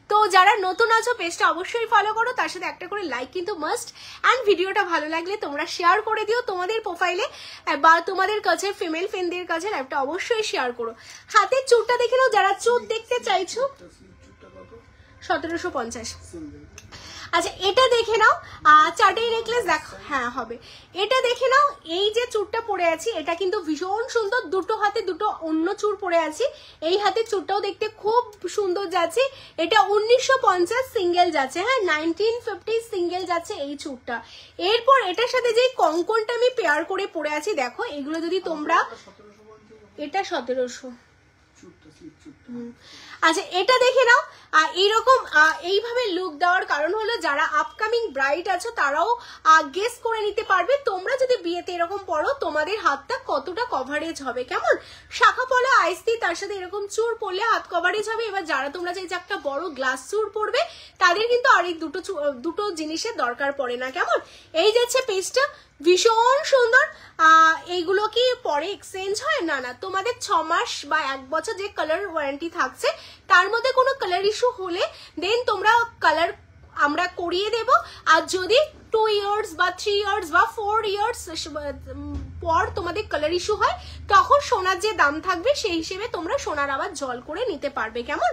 তো যারা নতুন আছো পেজটা অবশ্যই ফলো করো, তার সাথে একটা করে লাইক কিন্তু মাস্ট। অ্যান্ড ভিডিওটা ভালো লাগলে তোমরা শেয়ার করে দিও তোমাদের প্রোফাইলে বা তোমাদের কাছে ফিমেল ফ্রেন্ডদের কাছে, লাইভটা অবশ্যই শেয়ার করো। হাতের চুরটা দেখে নাও যারা চুর দেখতে চাইছো, 1750। আচ্ছা এটা দেখে নাও, চারটেই নেকলেস দেখো, হ্যাঁ হবে। এটা দেখে নাও, এই যে চুরটা পরে আছি এটা কিন্তু ভীষণ সুন্দর, দুটো হাতে দুটো অন্য চুর পরে আছি। এই হাতে চুরটাও দেখতে খুব সুন্দর যাচ্ছে। এটা 1950 সিঙ্গেল যাচ্ছে, হ্যাঁ 1950 সিঙ্গেল যাচ্ছে এই চুরটা। এরপর এটার সাথে যে কঙ্কনটা আমি পেয়ার করে পরে আছি দেখো, এগুলো যদি তোমরা, এটা 1700। আচ্ছা এটা দেখে নাও, এইরকম এইভাবে লুক দেওয়ার কারণ হলো যারা আপকামিং ব্রাইড আছো তারাও গেস করে নিতে পারবে তোমরা যদি বিয়েতে এরকম পড়ো তোমাদের হাতটা কতটা কভারেজ হবে। কেমন, শাখা পলা আইসি তার সাথে এরকম চুর পরলে হাত কভারেজ হবে। এবার যারা তোমরা চাইছো একটা বড় গ্লাস চুর পরবে তাদের কিন্তু আর এই দুটো জিনিসের দরকার পড়ে না। কেমন, এই যাচ্ছে পেজটা, ভীষণ সুন্দর। এইগুলো কি পরে এক্সচেঞ্জ হয়? না না, তোমাদের 6 মাস বা 1 বছর যে কালার ওয়ারেন্টি থাকছে তার মধ্যে কোনো কালার ইস্যু হলে দেন তোমরা কালার আমরা করিয়ে দেব। আর যদি 2 ইয়ার্স বা 3 ইয়ার্স বা 4 ইয়ার্স পর তোমাদের কালার ইস্যু হয় তখন সোনার যে দাম থাকবে সেই হিসেবে তোমরা সোনার আবার জল করে নিতে পারবে, কেমন?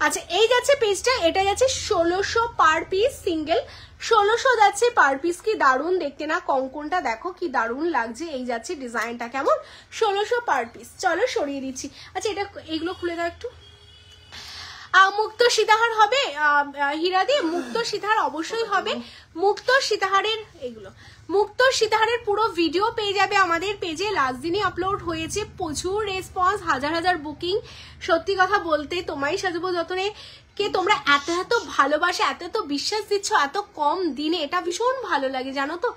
আচ্ছা এই যাচ্ছে পিসটা, এটা যাচ্ছে 1600 পার পিস, সিঙ্গেল 1600 যাচ্ছে পার পিস। কি দারুণ দেখতে না, কঙ্কনটা দেখো কি দারুণ লাগছে। এই যাচ্ছে ডিজাইনটা, কেমন? 1600 পার পিস। চলো সরিয়ে দিচ্ছি। আচ্ছা এটা এগুলো খুলে দাও একটু। মুক্ত সীতাহার হবে হীরা দিয়ে, মুক্ত সীতাহার অবশ্যই হবে। মুক্ত সীতাহারের এগুলো মুক্ত সীতাহারের পুরো ভিডিও পেয়ে যাবে আমাদের পেজে, লাস্ট দিনই আপলোড হয়েছে। প্রচুর রেসপন্স, হাজার হাজার বুকিং। সত্যি কথা বলতে তোমায় সাজাবো যতনে কে তোমরা এত এত ভালোবাসা, এত এত বিশ্বাস দিচ্ছ এত কম দিনে, এটা ভীষণ ভালো লাগে জানো তো।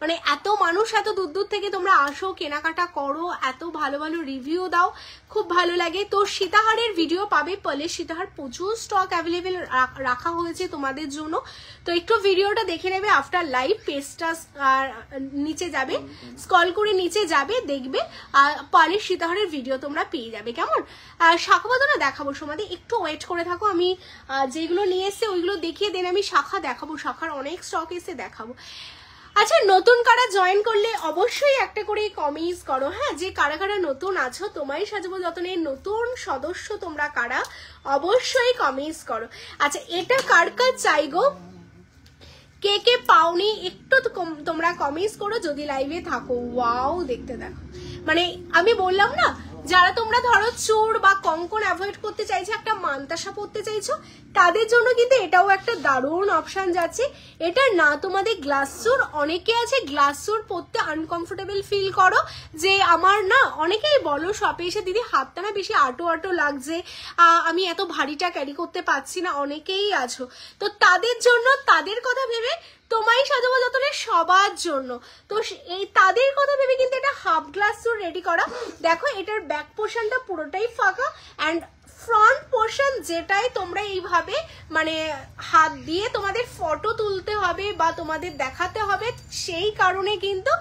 মানে এত মানুষ এত দূর দূর থেকে তোমরা আসো, কেনাকাটা করো, এত ভালো ভালো রিভিউ দাও, খুব ভালো লাগে। তো সীতাহারের ভিডিও পাবে, পলের সীতাহার প্রচুর স্টক অ্যাভেলেবেল রাখা হয়েছে তোমাদের জন্য। তো একটু ভিডিওটা দেখে নেবে আফটার লাইভ, পেজটা নিচে যাবে, স্ক্রল করে নিচে যাবে, দেখবে পলের সীতাহারের ভিডিও তোমরা পেয়ে যাবে, কেমন? শাখা বাঁধানো দেখাবো সমাধি, একটু ওয়েট করে থাকো। আমি যেগুলো নিয়ে এসছে ওইগুলো দেখিয়ে দেন, আমি শাখা দেখাবো, শাখার অনেক স্টক এসে দেখাবো। আচ্ছা নতুন কারা জয়েন করলে অবশ্যই একটা করে কমেন্টস করো, হ্যাঁ, যে কারা কারা নতুন আছো, তোমায় সাজাবো যতনের নতুন সদস্য তোমরা কারা, অবশ্যই কমেন্টস করো। আচ্ছা এটা কার কার চাই গো, কে কে পাওনি একটু তোমরা কমেন্টস করো যদি লাইভে থাকো। ওয়াও দেখতে দেখো, মানে আমি বললাম না, যারা তোমরা ধরো চুর বা কঙ্কন অ্যাভয়েড করতে চাইছো, একটা মানতাসা পড়তে চাইছো, তাদের জন্য কিন্তু এটাও একটা দারুণ অপশন যাচ্ছে। এটা না তোমাদের গ্লাস চুর, অনেকে আছে গ্লাস চুর পরতে আনকমফোর্টেবল ফিল করো, যে আমার না অনেকেই বলো শপে এসে দিদি হাতটা না বেশি আটো আটো লাগছে, আমি এত ভারীটা ক্যারি করতে পারছি না, অনেকেই আছো। তো তাদের জন্য, তাদের কথা ভেবে তোমায় সাজাবো যতনের সবার জন্য, তো এই তাদের কথা ভেবে কিন্তু এটা হাফ গ্লাস চুর রেডি করা। দেখো এটার ব্যাক পোর্শনটা পুরোটাই ফাঁকা, অ্যান্ড ফ্রন্ট পোর্শন যেটাই তোমরা এইভাবে মানে হাত দিয়ে তোমাদের ফটো তুলতে হবে বা তোমাদের দেখাতে হবে, সেই কারণে কিন্তু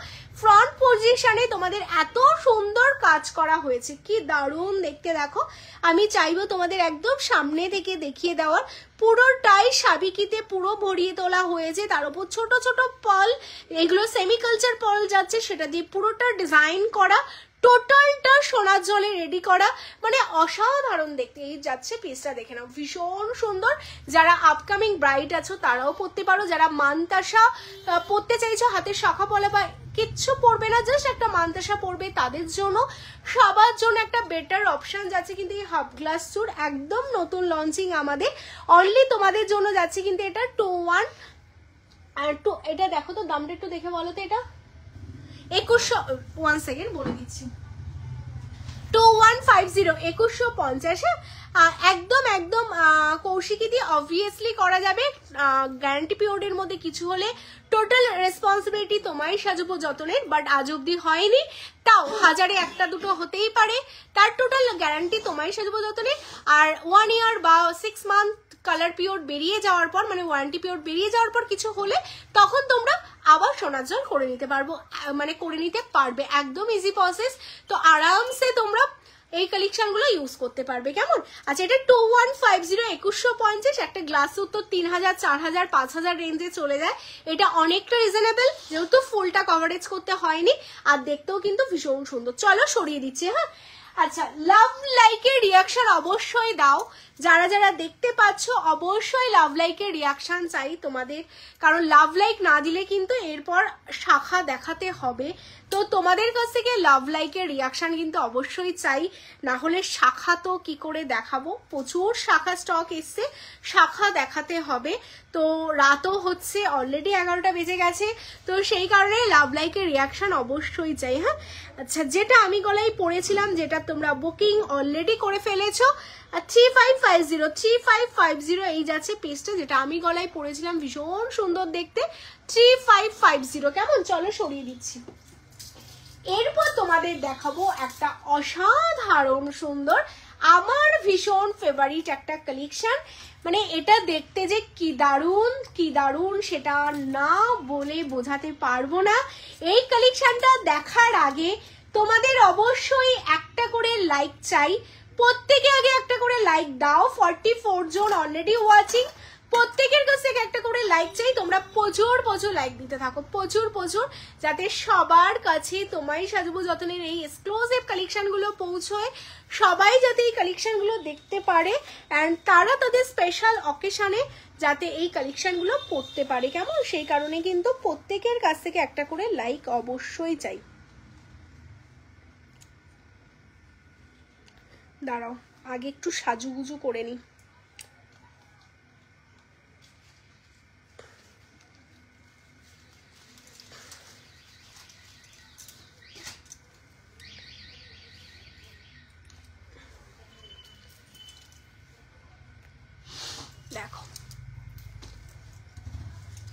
ফ্রন্ট পজিশনে তোমাদের এত সুন্দর কাজ করা হয়েছে, কি দারুণ দেখতে দেখো। আমি চাইবো তোমাদের একদম সামনে থেকে দেখিয়ে দেওয়ার, পুরোটাই সাবিকিতে পুরো ভরিয়ে তোলা হয়েছে, তার উপর ছোট ছোট পার্ল, এগুলো সেমিকালচার পার্ল যাচ্ছে, সেটা দিয়ে পুরোটা ডিজাইন করা, টোটালটা সোনার জলে রেডি করা, মানে অসাধারণ দেখতে। এই যাচ্ছে পিসটা দেখে নাও, ভীষণ সুন্দর। যারা আপকামিং ব্রাইড আছো তারাও পরতে পারো, যারা মানতাসা পরতে চাইছো, হাতের শাখা পলা বা কিচ্ছু পরবে না, জাস্ট একটা মানতাসা পরবে, তাদের জন্য সবার জন্য একটা বেটার অপশন যাচ্ছে কিন্তু এই হাফ গ্লাস চুর, একদম নতুন লঞ্চিং আমাদের, অনলি তোমাদের জন্য যাচ্ছে কিন্তু এটা 2-1 আর 2। এটা দেখো তো দামটা একটু দেখে বলো তো, এটা 2100, 1 সেকেন্ড বলে দিচ্ছি, 2150, 2150। একদম একদম কৌশিকী দিয়ে অবভিয়াসলি করা যাবে, গ্যারান্টি পিরিয়ডের মধ্যে কিছু হলে টোটাল রেসপন্সিবিলিটি তোমায় সাজাবো যতনের, বাট আজ অব্দি হয়নি, তাও হাজারে একটা দুটো হতেই পারে, তার টোটাল গ্যারান্টি তোমায় সাজাবো যতনের। আর 1 ইয়ার বা 6 মান্থ কালার পিরিয়ড বেরিয়ে যাওয়ার পর, মানে ওয়ারেন্টি পিরিয়ড বেরিয়ে যাওয়ার পর কিছু হলে তখন তোমরা আবার সোনার জল করে নিতে পারবো, মানে করে নিতে পারবে, একদম ইজি প্রসেস। তো আরামসে তোমরা এই কালেকশনগুলো ইউজ করতে পারবে, কেমন? আচ্ছা এটা 2150, 2150, একটা গ্লাস উত্তর 3000, 4000, 5000 রেঞ্জে চলে যায়। এটা অনেকটা রিজনেবল, যেহেতু ফুলটা কভারেজ করতে হয়নি, আর দেখতেও কিন্তু ভীষণ সুন্দর। চলো সরিয়ে দিচ্ছি, হ্যাঁ। আচ্ছা লাভ লাইকের রিয়াকশন অবশ্যই দাও, যারা যারা দেখতে পাচ্ছ অবশ্যই লাভ লাইকের রিয়াকশন চাই তোমাদের, কারণ লাভ লাইক না দিলে কিন্তু এরপর শাখা দেখাতে হবে। তো তোমাদের কাছ থেকে লাভ লাইকের রিয়াকশন কিন্তু অবশ্যই চাই, না হলে শাখা তো কি করে দেখাবো, প্রচুর শাখা স্টক এসছে, শাখা দেখাতে হবে। তো রাতও হচ্ছে, অলরেডি 11টা বেজে গেছে, তো সেই কারণে লাভ লাইকের রিয়াকশন অবশ্যই চাই, হ্যাঁ। আচ্ছা যেটা আমি গলায় পড়েছিলাম, যেটা তোমরা বুকিং অলরেডি করে ফেলেছো, 3550, 3550 এই যাচ্ছে পেজটা, যেটা আমি গলায় পড়েছিলাম, ভীষণ সুন্দর দেখতে, 3550, কেমন? চলো সরিয়ে দিচ্ছি। এরপর তোমাদের দেখাবো একটা অসাধারণ সুন্দর, আমার ভীষণ ফেভারিট একটা কালেকশন, মানে এটা দেখতে যে কি দারুণ কি দারুণ সেটা না বলে বোঝাতে পারবো না। এই কালেকশনটা দেখার আগে তোমাদের অবশ্যই একটা করে লাইক চাই, প্রত্যেকে আগে একটা করে লাইক দাও। 44 জন অলরেডি ওয়াচিং, প্রত্যেকের কাছ থেকে একটা করে লাইক চাই, তোমরা প্রচুর প্রচুর লাইক দিতে থাকো, প্রচুর প্রচুর, যাতে সবার কাছে তোমায় সাজবো যতনের এই এক্সক্লুসিভ কালেকশনগুলো পৌঁছয়, সবাই যাতে এই কালেকশনগুলো দেখতে পারে অ্যান্ড তারা তাদের স্পেশাল অকেশনে যাতে এই কালেকশনগুলো পড়তে পারে, কেমন? সেই কারণে কিন্তু প্রত্যেকের কাছ থেকে একটা করে লাইক অবশ্যই চাই। দাঁড়াও আগে একটু সাজুগুজু করে নি। দেখো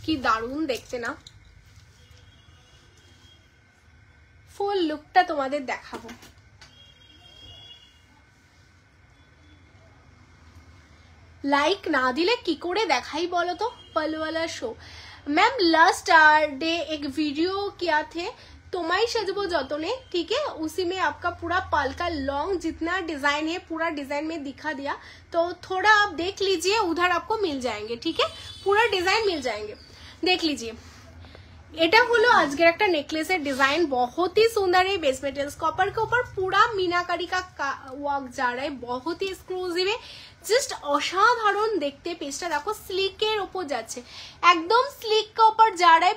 কি দারুণ দেখতে না, ফুল লুকটা তোমাদের দেখাবো। लाइक ना दिले की कोड़े देखाई बोलो तो पल वाला शो। मैम लास्ट डे एक वीडियो किया थे तुम्हारी सजबो जतने, ठीक है, उसी में आपका पूरा पल का लॉन्ग जितना डिजाइन है पूरा डिजाइन में दिखा दिया, तो थोड़ा आप देख लीजिए, उधर आपको मिल जाएंगे, ठीक है, पूरा डिजाइन मिल जाएंगे, देख लीजिए। এটা হলো আজকের একটা নেকলেসের ডিজাইন, बहुत ही सुंदर है, बेस मेटेरियल्स कॉपर के ऊपर पूरा मीनाकारी का वर्क जा रहा है, बहुत ही एक्सक्लूसिव है, জাস্ট অসাধারণ দেখতে। পেজটা দেখো স্লিকের উপর যাচ্ছে, একদম স্লিক কাপড় যারা,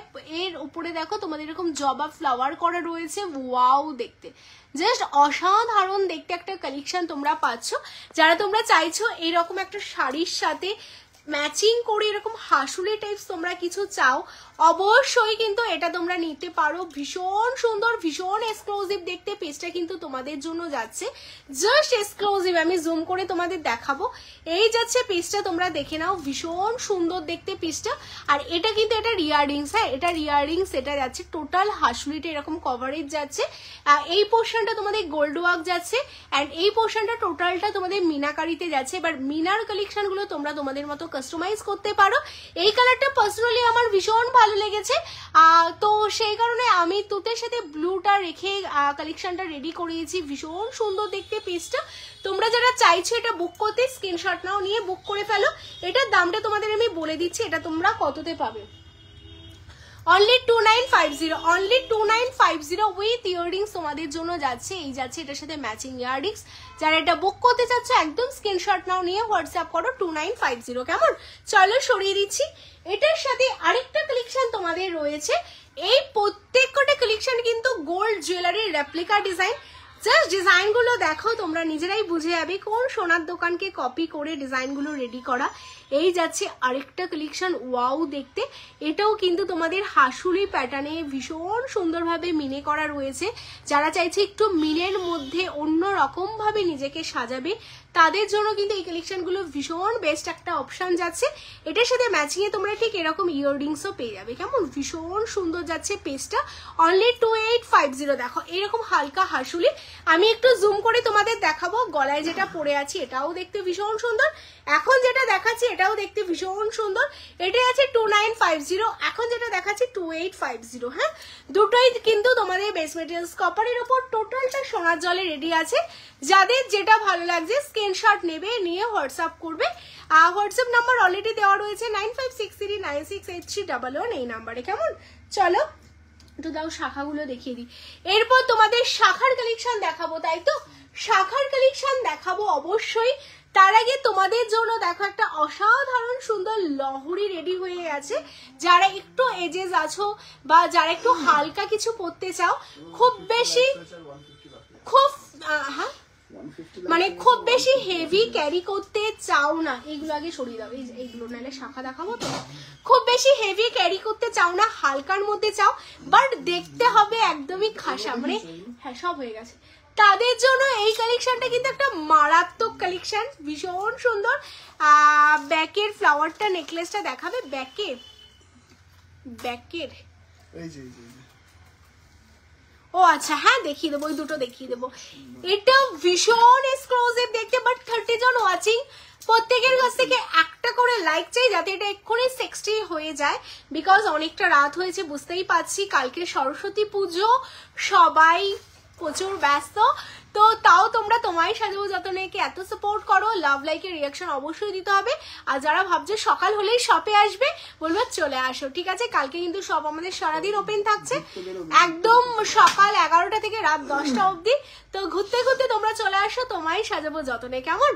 এর উপরে দেখো তোমাদের এরকম জবা ফ্লাওয়ার করা রয়েছে, ওয়াও দেখতে, জাস্ট অসাধারণ দেখতে একটা কালেকশন তোমরা পাচ্ছ। যারা তোমরা চাইছো এরকম একটা শাড়ির সাথে ম্যাচিং করে এরকম হাসুলি টাইপস তোমরা কিছু চাও, অবশ্যই কিন্তু এটা তোমরা নিতে পারো। ভীষণ সুন্দর, ভীষণ এক্সক্লুসিভ দেখতে পেজটা কিন্তু তোমাদের জন্য যাচ্ছে, জাস্ট এক্সক্লুসিভ। আমি জুম করে তোমাদের দেখাবো, এই যাচ্ছে পেজটা, তোমরা দেখে নাও, ভীষণ সুন্দর দেখতে পেজটা। আর এটা কিন্তু এটা রিয়ারিংস, হ্যাঁ এটা রিয়ারিংস, এটা যাচ্ছে টোটাল হাসুলিটা এরকম কভারেজ যাচ্ছে, এই পোর্শনটা তোমাদের গোল্ড ওয়ার্ক যাচ্ছে অ্যান্ড এই পোর্শনটা টোটালটা তোমাদের মিনাকারিতে যাচ্ছে। এবার মিনার কালেকশন গুলো তোমরা তোমাদের মতো কাস্টমাইজ করতে পারো। এই কালারটা পার্সোনালি আমার ভীষণ ভালো লেগেছে, তো সেই কারণে আমি তুতের সাথে ব্লুটা রেখে কালেকশনটা রেডি করিয়েছি, ভীষণ সুন্দর দেখতে পিসটা। তোমরা যারা চাইছো এটা বুক করতে স্ক্রিনশট নাও, নিয়ে বুক করে ফেলো। এটার দামটা তোমাদের আমি বলে দিচ্ছি, এটা তোমরা কততে পাবে। অনলি 2950, অনলি 2950 উইথ ইয়াররিংস তোমাদের জন্য যাচ্ছে, এই যাচ্ছে এটার সাথে ম্যাচিং ইয়াররিংস। যারা এটা বুক করতে চাচ্ছ একদম স্ক্রিনশট নাও, নিয়ে হোয়াটসঅ্যাপ করো 2950, কেমন? চলো সরিয়ে দিচ্ছি। এটার সাথে আরেকটা কালেকশন তোমাদের রয়েছে, এই প্রত্যেকটা কালেকশন কিন্তু গোল্ড জুয়েলারির রেপ্লিকা ডিজাইন। জাস্ট ডিজাইনগুলো দেখো, তোমরা নিজেরাই বুঝে যাবে কোন সোনার দোকানকে কপি করে ডিজাইনগুলো রেডি করা। এই যাচ্ছে আরেকটা কালেকশন, ওয়াও দেখতে, এটাও কিন্তু তোমাদের হাসুলি প্যাটার্নে ভীষণ সুন্দরভাবে মিনে করা রয়েছে। যারা চাইছে একটু মিনের মধ্যে অন্য রকম ভাবে নিজেকে সাজাবে তাদের জন্য কিন্তু এই কালেকশনগুলো ভীষণ বেস্ট একটা অপশন যাচ্ছে। এটার সাথে ম্যাচিংয়ে তোমরা ঠিক এরকম ইয়াররিংসও পেয়ে যাবে, কেমন? ভীষণ সুন্দর যাচ্ছে পেজটা। অনলি 2850, দেখো এরকম হালকা হাসুলি। আমি একটু জুম করে তোমাদের দেখাবো, গলায় যেটা পরে আছি এটাও দেখতে ভীষণ সুন্দর, এখন যেটা দেখাচ্ছি এটাও দেখতে ভীষণ সুন্দর। এটা আছে 2950, এখন যেটা দেখাচ্ছি 2850, হ্যাঁ দুটোই কিন্তু তোমাদের বেস মেটেরিয়ালস কপারের উপর টোটালটা সোনার জলে রেডি আছে। যাদের যেটা ভালো লাগছে স্ক্রিনশট নেবে, নিয়ে হোয়াটসঅ্যাপ করবে। হোয়াটসঅ্যাপ নাম্বার অলরেডি দেওয়া রয়েছে 9563968311 এই নাম্বারে, কেমন? চলো একটু দাও শাখাগুলো দেখিয়ে দিই। এরপর তোমাদের শাখার কালেকশন দেখাবো, তাই তো? শাখার কালেকশন দেখাবো অবশ্যই। তার আগে তোমাদের জন্য দেখো একটা অসাধারণ সুন্দর লহরি রেডি হয়ে গেছে। যারা একটু এজেস আছো বা যারা একটু হালকা কিছু পরতে চাও, খুব বেশি হ্যাঁ মানে খুব বেশি হেভি ক্যারি করতে চাও না, এইগুলো আগে সরিয়ে দাও, এইগুলো নাহলে শাখা দেখাবো তো। খুব বেশি হেভি ক্যারি করতে চাও না, হালকার মধ্যে চাও, বাট দেখতে হবে একদমই খাসা, মানে হ্যাঁ সব হয়ে গেছে, তাদের জন্য এই কালেকশনটা কিন্তু একটা মারাত্মক কালেকশন, ভীষণ সুন্দর। ব্যাকের ফ্লাওয়ারটা নেকলেসটা দেখাবে, ব্যাকের ও আচ্ছা হ্যাঁ দেখিয়ে দেবো, ওই দুটো দেখিয়ে দেবো। এটা ভীষণ এক্সক্লুসিভ দেখতে, বাট 30 জন ওয়াচিং, প্রত্যেকের কাছ থেকে একটা করে লাইক চাই যাতে এটা এক্ষুনি 60 হয়ে যায়, বিকজ অনেকটা রাত হয়েছে বুঝতেই পারছি। কালকে সরস্বতী পুজো, সবাই প্রচুর ব্যস্ত, তো তাও তোমরা তোমায় সাজাবো যতনেকে এত সাপোর্ট করো, লাভ লাইকের রিয়াকশন অবশ্যই দিতে হবে। আর যারা ভাবছে সকাল হলেই শপে আসবে, বলবো চলে আসো, ঠিক আছে? কালকে কিন্তু সব আমাদের সারাদিন ওপেন থাকছে, একদম সকাল 11টা থেকে রাত 10টা অবধি। তো ঘুরতে ঘুরতে তোমরা চলে আসো, তোমায় সাজাবো যতনে, কেমন?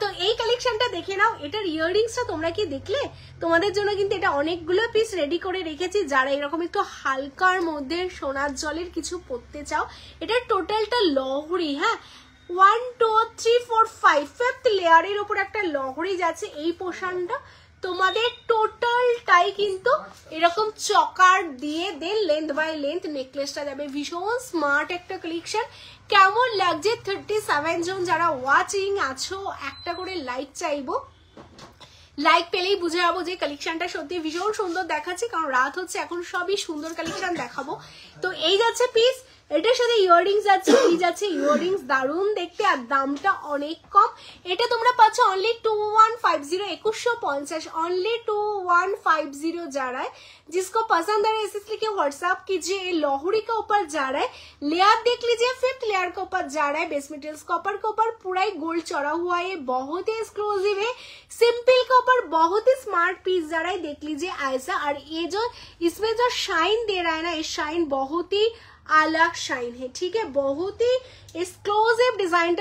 তো এই কালেকশনটা দেখে নাও। এটার ইয়াররিংসটা তোমরা কি দেখলে? তোমাদের জন্য কিন্তু এটা অনেকগুলো পিস রেডি করে রেখেছি, যারা এরকম একটু হালকার মধ্যে সোনার জলের কিছু পরতে চাও। এটার টোটালটা লহরি, হ্যাঁ 1 2 3 4 5 ফিফথ লেয়ারের উপর একটা লহরি যাচ্ছে। এই পোর্শনটা তোমাদের টোটালটাই কিন্তু এরকম চকার দিয়ে দেন লেন্থ বাই লেন্থ নেকলেসটা যাবে। ভীষণ স্মার্ট একটা কালেকশন। কেমন লাগছে? 37 জন যারা ওয়াচিং আছো, একটা করে লাইক চাইবো। লাইক পেলেই বুঝে যাবো যে কালেকশনটা সত্যি ভীষণ সুন্দর দেখাচ্ছে, কারণ রাত হচ্ছে, এখন সবই সুন্দর কালেকশন দেখাবো। তো এই যাচ্ছে পিস, এটার সাথে ইয়াররিংস যাচ্ছে, এই যাচ্ছে ইয়াররিংস, দারুণ দেখতে, আর দামটা অনেক কম। এটা তোমরা পাচ্ছ অনলি 2150, 2150, অনলি 2150। जा रहा है, जिसको पसंद आ रहा है इस लिखे व्हाट्सएप कीजिए। लोहड़ी के ऊपर जा रहा है, लेयर देख लीजिए, 5th लेयर के ऊपर जा रहा है। बेस मटेरियल्स कॉपर के ऊपर पूरा ही गोल्ड चढ़ा हुआ है, बहुत ही एक्सक्लूसिव है। सिंपल के ऊपर बहुत ही स्मार्ट पीस जा रहा है, देख लीजिए ऐसा। और ये जो इसमें जो शाइन दे रहा है ना, ये शाइन बहुत ही अलग शाइन है, ठीक है? बहुत ही एक्सक्लूसिव डिजाइन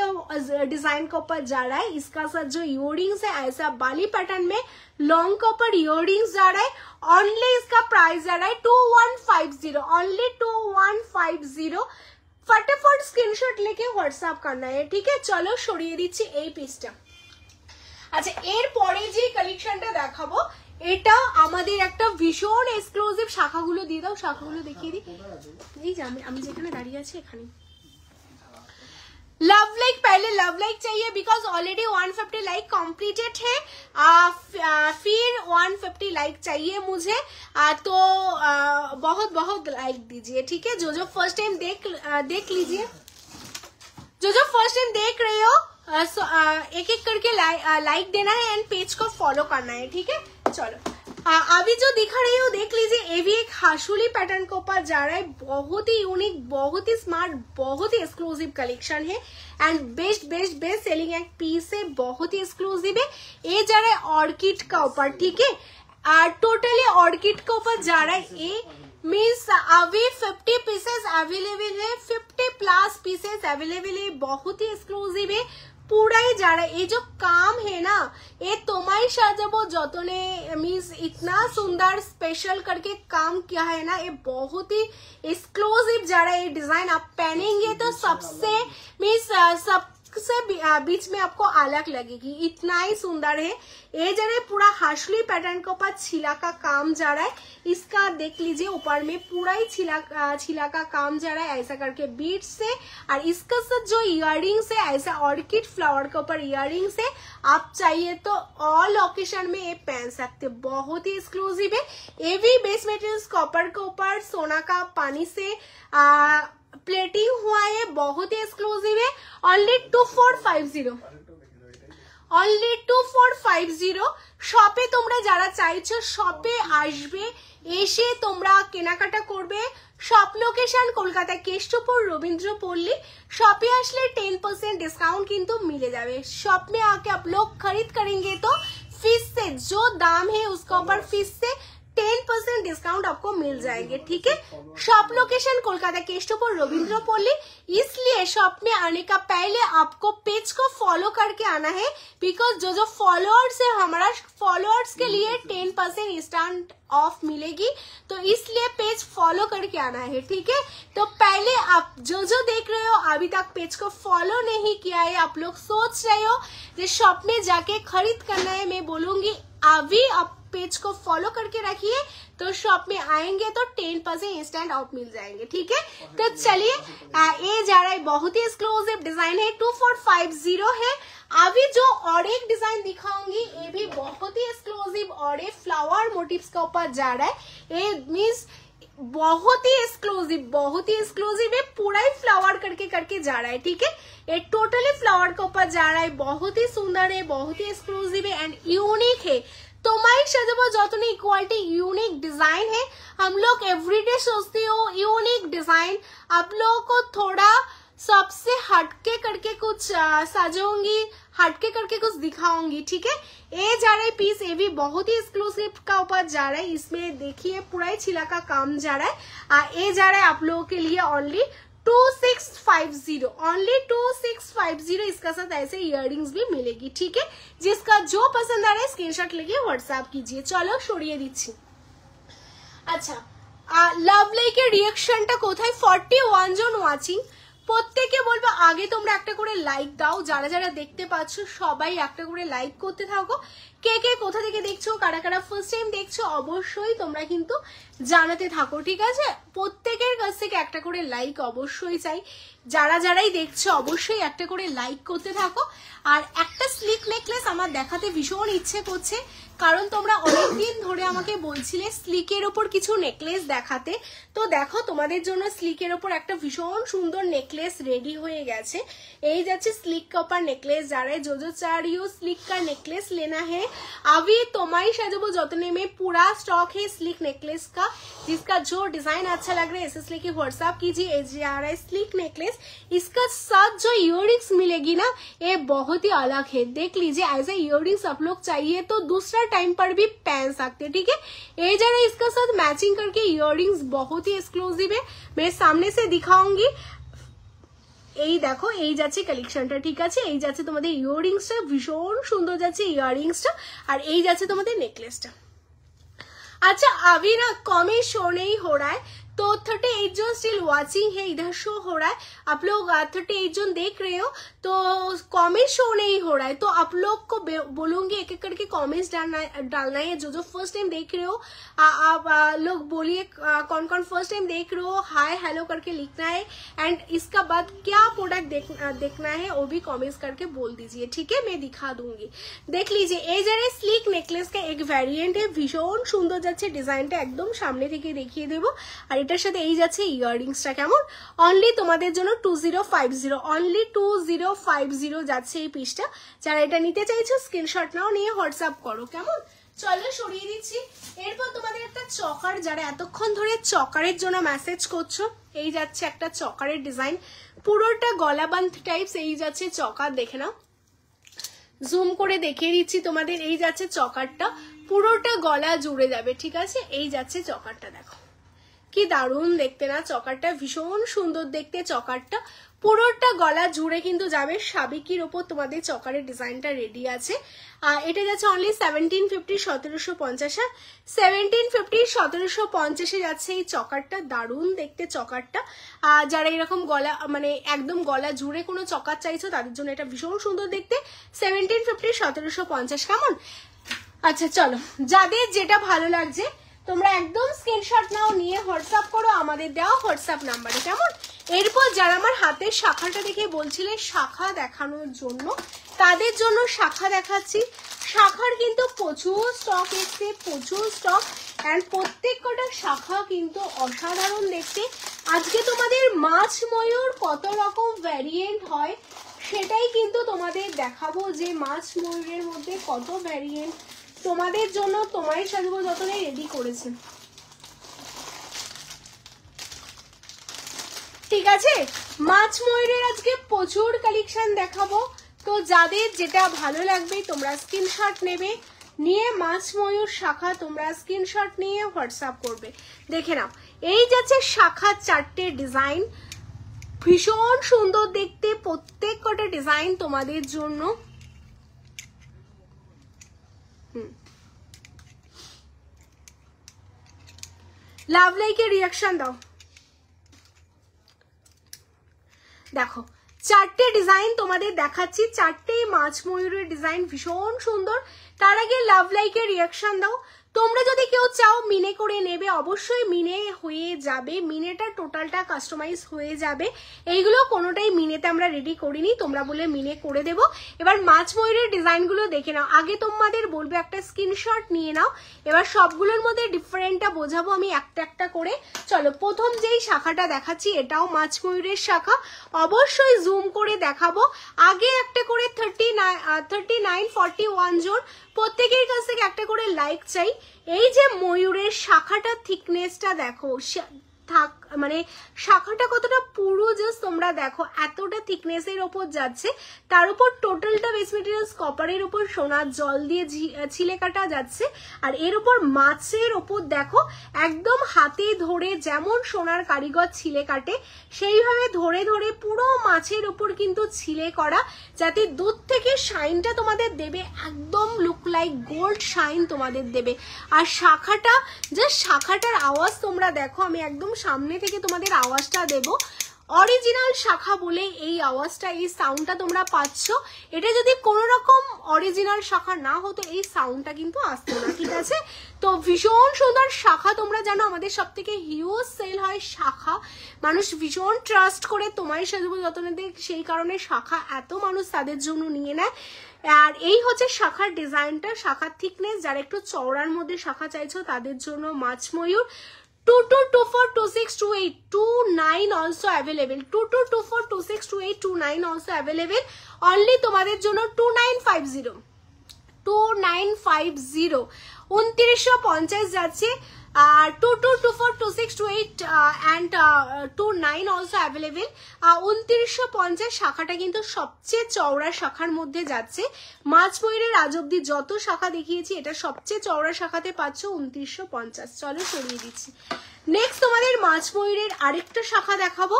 के ऊपर जा रहा है। इसका साथ जो इयररिंग्स है ऐसा बाली पैटर्न में लॉन्ग के ऊपर इयररिंग्स जा रहा है। ओनली इसका प्राइस जा रहा है 2150, ओनली 2150। फटाफट स्क्रीनशॉट लेके व्हाट्सएप करना है, ठीक है? चलो সরিয়ে দিচ্ছি এই পিসটা। আচ্ছা, এরপরে যে কালেকশনটা দেখাবো, এটা আমাদের একটা ভীষণ এক্সক্লুসিভ। শাখাগুলো দিয়ে দাও, শাখাগুলো দেখিয়ে দিই। এই যে আমি যেখানে দাঁড়িয়ে আছি এখানে। लव लाइक, पहले लव लाइक चाहिए बिकॉज ऑलरेडी 150 लाइक कंप्लीटेड है। फिर 150 लाइक चाहिए मुझे, तो बहुत बहुत लाइक दीजिए, ठीक है? जो फर्स्ट टाइम देख लीजिए, जो फर्स्ट टाइम देख रहे हो, एक एक करके लाइक देना है एंड पेज को फॉलो करना है, ठीक है? चलो, अभी जो दिखा रही हूँ देख लीजिए, ये भी एक हाशुली पैटर्न के ऊपर जा रहा है। बहुत ही यूनिक, बहुत ही स्मार्ट, बहुत ही एक्सक्लूसिव कलेक्शन है and best best best selling एक पीस है, बहुत ही एक्सक्लूसिव है। ये जा रहा है ऑर्किड का ऊपर, ठीक है? टोटली ऑर्किड के ऊपर जा रहा है। ये मीन्स अभी 50 पीसेस अवेलेबल है, 50+ पीसेस अवेलेबल है, बहुत ही एक्सक्लूसिव है। पूरा ही जा रहा है। ये जो काम है ना, ये तुम्हारी साजाबो जतने मीन्स इतना सुंदर स्पेशल करके काम किया है ना, ये बहुत ही एक्सक्लूसिव जा रहा है। ये डिजाइन आप पहनेंगे तो सबसे मीन्स सबसे बीच में आपको अलग लगेगी, इतना ही सुंदर है। ये जा रहा है पूरा हाशली पैटर्न के ऊपर छिला का काम जा रहा है। इसका देख लीजिए, ऊपर में पूरा ही छिला का काम जा रहा है ऐसा करके बीट्स से। और इसका साथ जो इयररिंग्स है ऐसा ऑर्किड फ्लावर के ऊपर इयररिंग्स है। आप चाहिए तो ऑल ओकेशन में ये पहन सकते, बहुत ही एक्सक्लूसिव है। ये भी बेस मटेरियल्स कॉपर के ऊपर सोना का पानी से प्लेटिंग हुआ है, बहुत ही एक्सक्लूसिव है। Only 2450, only 2450। শপে তোমরা যারা চাইছো শপে আসবে, এসে তোমরা কেনাকাটা করবে। Shop location Kolkata Keshtopur Rabindrapalli. शॉपे আসলে 10% डिस्काउंट किंतु मिले जावे। शॉप में आके आप लोग खरीद करेंगे तो फीस से जो दाम है उसका ऊपर फीस से 10% डिस्काउंट आपको मिल जाएंगे, ठीक है? Shop location Kolkata Keshtopur Rabindrapalli. इसलिए शॉप में आने का पहले आपको पेज को फॉलो करके आना है, बिकॉज जो फॉलोअर्स है हमारा फॉलोअर्स के लिए 10% इंस्टेंट ऑफ मिलेगी, तो इसलिए पेज फॉलो करके आना है, ठीक है? तो पहले आप जो देख रहे हो अभी तक पेज को फॉलो नहीं किया है, आप लोग सोच रहे हो कि शॉप में जाके खरीद करना है, मैं बोलूंगी अभी आप पेज को फॉलो करके रखिए, तो शॉप में आएंगे तो 10% इंस्टेंट ऑफ मिल जाएंगे, ठीक है? तो चलिए, ये जा रहा है बहुत ही एक्सक्लूसिव डिजाइन है, 2450 है। अभी जो और एक डिजाइन दिखाऊंगी ये भी बहुत ही एक्सक्लूसिव और ये फ्लावर मोटिव्स का ऊपर जा रहा है। ये मीन्स बहुत ही एक्सक्लूसिव, बहुत ही एक्सक्लूसिव है, पूरा ही फ्लावर करके जा रहा है, ठीक है? ये टोटली फ्लावर के ऊपर जा रहा है, बहुत ही सुंदर है, बहुत ही एक्सक्लूसिव है एंड यूनिक है। तुम्हारी सजबो जतने क्वालिटी यूनिक डिजाइन है। हम लोग एवरीडे सोचते हो यूनिक डिजाइन, आप लोगों को थोड़ा सबसे हटके करके कुछ सजूंगी, हटके करके कुछ दिखाऊंगी, ठीक है। ये जा रहा है पीस, ये भी बहुत ही एक्सक्लूसिव का ऊपर जा रहा है। इसमें देखिए पूरा ही छिला का काम जा रहा है। ये जा रहा है आप लोगों के लिए ओनली 2650, ओनली 2650। इसका साथ ऐसे इयररिंग्स भी मिलेगी, ठीक है। जिसका जो पसंद आ रहा है स्क्रीनशॉट लेके व्हाट्सएप कीजिए। चलो सरिये दिच्छी। अच्छा, লাভলাইকের রিঅ্যাকশনটা কোথায়? 41 জন ওয়াচিং। প্রত্যেকে বলবো আগে তোমরা একটা করে লাইক দাও, যারা যারা দেখতে পাচ্ছ সবাই একটা করে লাইক করতে থাকো। কে কে কোথা থেকে দেখছো, কারা কারা ফার্স্ট টাইম দেখছো অবশ্যই তোমরা কিন্তু জানাতে থাকো, ঠিক আছে। প্রত্যেকের কাছ থেকে একটা করে লাইক অবশ্যই চাই। যারা যারাই দেখছো অবশ্যই একটা করে লাইক করতে থাকো। আর একটা স্লিক নেকলেস আমার দেখাতে ভীষণ ইচ্ছে করছে, কারণ তোমরা অনেকদিন ধরে আমাকে বলছিলে স্লিকের ওপর কিছু নেকলেস দেখাতে। তো দেখো তোমাদের জন্য স্লিকের ওপর একটা ভীষণ সুন্দর নেকলেস রেডি হয়ে গেছে। এই যাচ্ছে স্লিक का ऊपर नेकलेस जा रहा है। जो जो चाह रही हो स्लिक का नेकलेस लेना है, अभी तुम्हारी सजबो जतने में पूरा स्टॉक है स्लिक नेकलेस का। जिसका जो डिजाइन अच्छा लग रहा है एसएस लेके व्हाट्सएप कीजिए। आ रहा है स्लिक नेकलेस, इसका साथ जो इयररिंग्स मिलेगी ना ये बहुत ही अलग है। देख लीजिए ऐसे इयररिंग्स आप लोग चाहिए तो दूसरा टाइम पर भी पहन सकते हैं, ठीक है। ये जा रहा है इसका साथ मैचिंग करके इयररिंग्स बहुत ही एक्सक्लूसिव है। मैं सामने से दिखाऊंगी। এই দেখো এই যাচ্ছে কালেকশনটা, ঠিক আছে। এই যাচ্ছে তোমাদের ইয়াররিংসটা, ভীষণ সুন্দর যাচ্ছে ইয়াররিংসটা। আর এই যাচ্ছে তোমাদের নেকলেসটা। अच्छा अभी ना कॉमें शो नहीं हो रहा है, तो 38 जो स्टिल वाचिंग है इधर शो हो रहा है। आप लोग 38 जो देख रहे हो तो कॉमेंट शो नहीं हो रहा है, तो आप लोग को बोलूंगी एक एक करके कॉमेंट्स डालना है। जो जो फर्स्ट टाइम देख रहे हो आप लोग बोलिए कौन कौन फर्स्ट टाइम देख रहे हो, हाय हेलो करके लिखना है। एंड इसका बाद क्या प्रोडक्ट देखना है वो भी कॉमेंट्स करके बोल दीजिए, ठीक है। मैं दिखा दूंगी। देख लीजिए ये जरा स्लिक नेकलेस का एक वेरिएंट है, भीषण सुंदर যাচ্ছে ডিজাইনটা, একদম সামনে থেকে দেখিয়ে দেবো। আর এটার সাথে এই যাচ্ছে ইয়াররিংসটা, কেমন। অনলি তোমাদের জন্য 2050, অনলি 2050 যাচ্ছে এই পিসটা। যারা এটা নিতে চাইছো স্ক্রিনশট নাও, নিয়ে হোয়াটসঅ্যাপ করো, কেমন। চলো সরিয়ে দিচ্ছি। এরপর তোমাদের একটা চকার, যারা এতক্ষণ ধরে চকারের জন্য মেসেজ করছো, এই যাচ্ছে একটা চকারের ডিজাইন, পুরোটা গলাবান্ধ টাইপস। এই যাচ্ছে চকার, দেখে নাও, জুম করে দেখিয়ে দিচ্ছি তোমাদের। এই যাচ্ছে চকারটা, পুরোটা গলা জুড়ে যাবে, ঠিক আছে। এই যাচ্ছে চকারটা, দেখো কি দারুণ দেখতে না চকারটা, ভীষণ সুন্দর দেখতে চকারটা, পুরোটা গলা জুড়ে কিন্তু যাবে। সাবিকির ওপর তোমাদের চকারের ডিজাইনটা রেডি আছে। আর এটা যাচ্ছে অনলি 1750, 1750। 1750, 1750 যাচ্ছে এই চকারটা, দারুণ দেখতে চকারটা। আর যারা এরকম গলা মানে একদম গলা জুড়ে কোনো চকার চাইছো তাদের জন্য এটা ভীষণ সুন্দর দেখতে। 1750, 1750, কেমন। আচ্ছা চলো, যাদের যেটা ভালো লাগছে তোমরা একদম স্ক্রিনশট নাও, নিয়ে হোয়াটসঅ্যাপ করো আমাদের দেওয়া হোয়াটসঅ্যাপ নাম্বারে, কেমন। এরপর যারা আমার হাতের শাখাটা দেখে বলছিলে শাখা দেখানোর জন্য, তাদের জন্য শাখা দেখাচ্ছি। শাখার কিন্তু প্রচুর স্টক এসছে, প্রচুর স্টক। অ্যান্ড প্রত্যেক কটা শাখা কিন্তু অসাধারণ দেখতে। আজকে তোমাদের মাছ ময়ূর কত রকম ভ্যারিয়েন্ট হয় সেটাই কিন্তু তোমাদের দেখাবো, যে মাছ ময়ূরের মধ্যে কত ভ্যারিয়েন্ট তোমাদের জন্য তোমারই সাজবো যতনে রেডি করেছে, ঠিক আছে। মাছ ময়ূরের আজকে প্রচুর কালেকশন দেখাবো, তো যাদের যেটা ভালো লাগবে তোমরা স্ক্রিনশট নেবে, নিয়ে মাছ ময়ূর শাখা তোমরা স্ক্রিনশট নিয়ে হোয়াটসঅ্যাপ করবে। দেখে নাও এই যাচ্ছে শাখা, 4টে ডিজাইন, ভীষণ সুন্দর দেখতে প্রত্যেক কটা ডিজাইন তোমাদের জন্য। লাভ লাইকের রিয়াকশন দাও। দেখো 4টে ডিজাইন তোমাদের দেখাচ্ছি, 4টে মাছ ময়ূরের ডিজাইন ভীষণ সুন্দর। তার আগে লাভ লাইকের রিয়াকশন দাও। তোমরা যদি কেউ চাও মিনে করে নেবে, অবশ্যই মিনে হয়ে যাবে, মিনেটা টোটালটা কাস্টমাইজ হয়ে যাবে। এইগুলো কোনোটাই মিনেতে আমরা রেডি করিনি, তোমরা বলে মিনে করে দেব। এবার মাছ ময়ূরের ডিজাইনগুলো দেখে নাও। আগে তোমাদের বলবো একটা স্ক্রিনশট নিয়ে নাও, এবার সবগুলোর মধ্যে ডিফারেন্টটা বোঝাবো আমি একটা একটা করে। চলো, প্রথম যেই শাখাটা দেখাচ্ছি এটাও মাছ ময়ূরের শাখা, অবশ্যই জুম করে দেখাবো। আগে একটা করে 39 41 জন প্রত্যেকের কাছ থেকে একটা করে লাইক চাই। এই যে ময়ূরের শাখাটা থিকনেসটা দেখো, মানে শাখাটা কতটা পুরো, জাস্ট তোমরা দেখো এতটা থিকনেসের ওপর যাচ্ছে। তার উপর টোটালটা বেস মেটেরিয়ালস কপারের উপর সোনার জল দিয়ে ছিলে কাটা যাচ্ছে। আর এর উপর মাছের ওপর দেখো একদম হাতে ধরে যেমন সোনার কারিগর ছিলে কাটে সেইভাবে ধরে ধরে পুরো মাছের ওপর কিন্তু ছিলে করা, যাতে দূর থেকে শাইনটা তোমাদের দেবে, একদম লুক লাইক গোল্ড শাইন তোমাদের দেবে। আর শাখাটা, জাস্ট শাখাটার আওয়াজ তোমরা দেখো, আমি একদম সামনে থেকে তোমাদের আওয়াজটা দেব। অরিজিনাল শাখা বলে এই আওয়াজটা, এই সাউন্ডটা তোমরা পাচ্ছ। এটা যদি কোনো রকম অরিজিনাল শাখা না হতো এই সাউন্ডটা কিন্তু আসতো না, ঠিক আছে? তো ভীষণ সুন্দর শাখা, তোমরা জানো আমাদের সব থেকে হিউজ সেল হয় শাখা, মানুষ ভীষণ ট্রাস্ট করে তোমায় সাজাবো যত্নে, সেই কারণে শাখা এত মানুষ তাদের জন্য নিয়ে নেয়। আর এই হচ্ছে শাখার ডিজাইনটা, শাখার থিকনেস। যারা একটু চওড়ার মধ্যে শাখা চাইছো তাদের জন্য মাছ ময়ূর। 2224262829 also available, 2224262829 also available, only তোমাদের জন্য 2950 2950 যাচ্ছে। আর 22242628 and 29 also available, 2950 শাখাটা কিন্তু সবচেয়ে চওড়া শাখার মধ্যে যাচ্ছে। মাছ ময়ূরের আজ অব্দি যত শাখা দেখিয়েছি এটা সবচেয়ে চওড়া শাখাতে পাচ্ছ 2950। চলো সরিয়ে দিচ্ছি। নেক্সট তোমাদের মাছ ময়ূরের আরেকটা শাখা দেখাবো,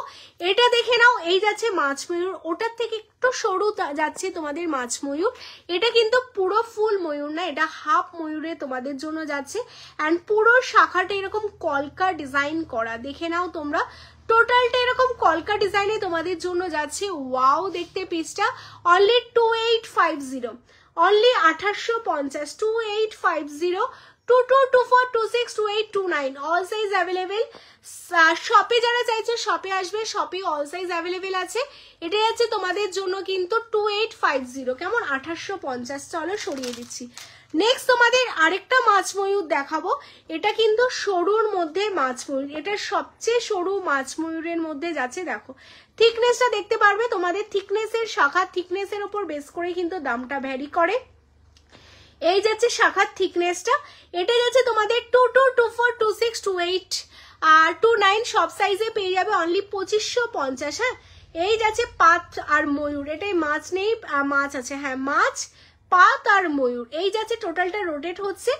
এটা দেখে নাও। এই যাচ্ছে মাছ ময়ূর, ওটার থেকে একটু সরু যাচ্ছে তোমাদের মাছ ময়ূর। এটা কিন্তু পুরো ফুল ময়ূর না, এটা হাফ ময়ূরে তোমাদের জন্য যাচ্ছে। অ্যান্ড পুরো শাখাটা এরকম কলকা ডিজাইন করা, দেখে নাও তোমরা। টোটালটা এরকম কলকা ডিজাইনে তোমাদের জন্য যাচ্ছে। ওয়াও দেখতে পিসটা। Only 2850, only 2850, 2850, 2224262829 all size available. শপে যারা চাইছে শপে আসবে, শপে অল সাইজ অ্যাভেলেবেল আছে। এটা আছে তোমাদের জন্য কিন্তু 2850, কেমন 2850। চলো সরিয়ে দিচ্ছি। নেক্সট তোমাদের আরেকটা মাছ ময়ূর দেখাবো, এটা কিন্তু সরুর মধ্যে মাছ ময়ূর, এটা সবচেয়ে সরু মাছ ময়ূরের মধ্যে যাচ্ছে। দেখো থিকনেসটা দেখতে পারবে, তোমাদের থিকনেসের শাখা থিকনেসের উপর বেস করে কিন্তু দামটা ভ্যারি করে। এই যাচ্ছে শাখার থিকনেসটা, এটা যাচ্ছে তোমাদের 22242628 আর 29 সব সাইজে পেয়ে যাবে অনলি 2550। হ্যাঁ, এই যাচ্ছে পাত আর ময়ূর, এটাই মাছ নেই, মাছ আছে, হ্যাঁ মাছ পাত আর ময়ূর। এই যাচ্ছে টোটালটা রোটেট হচ্ছে।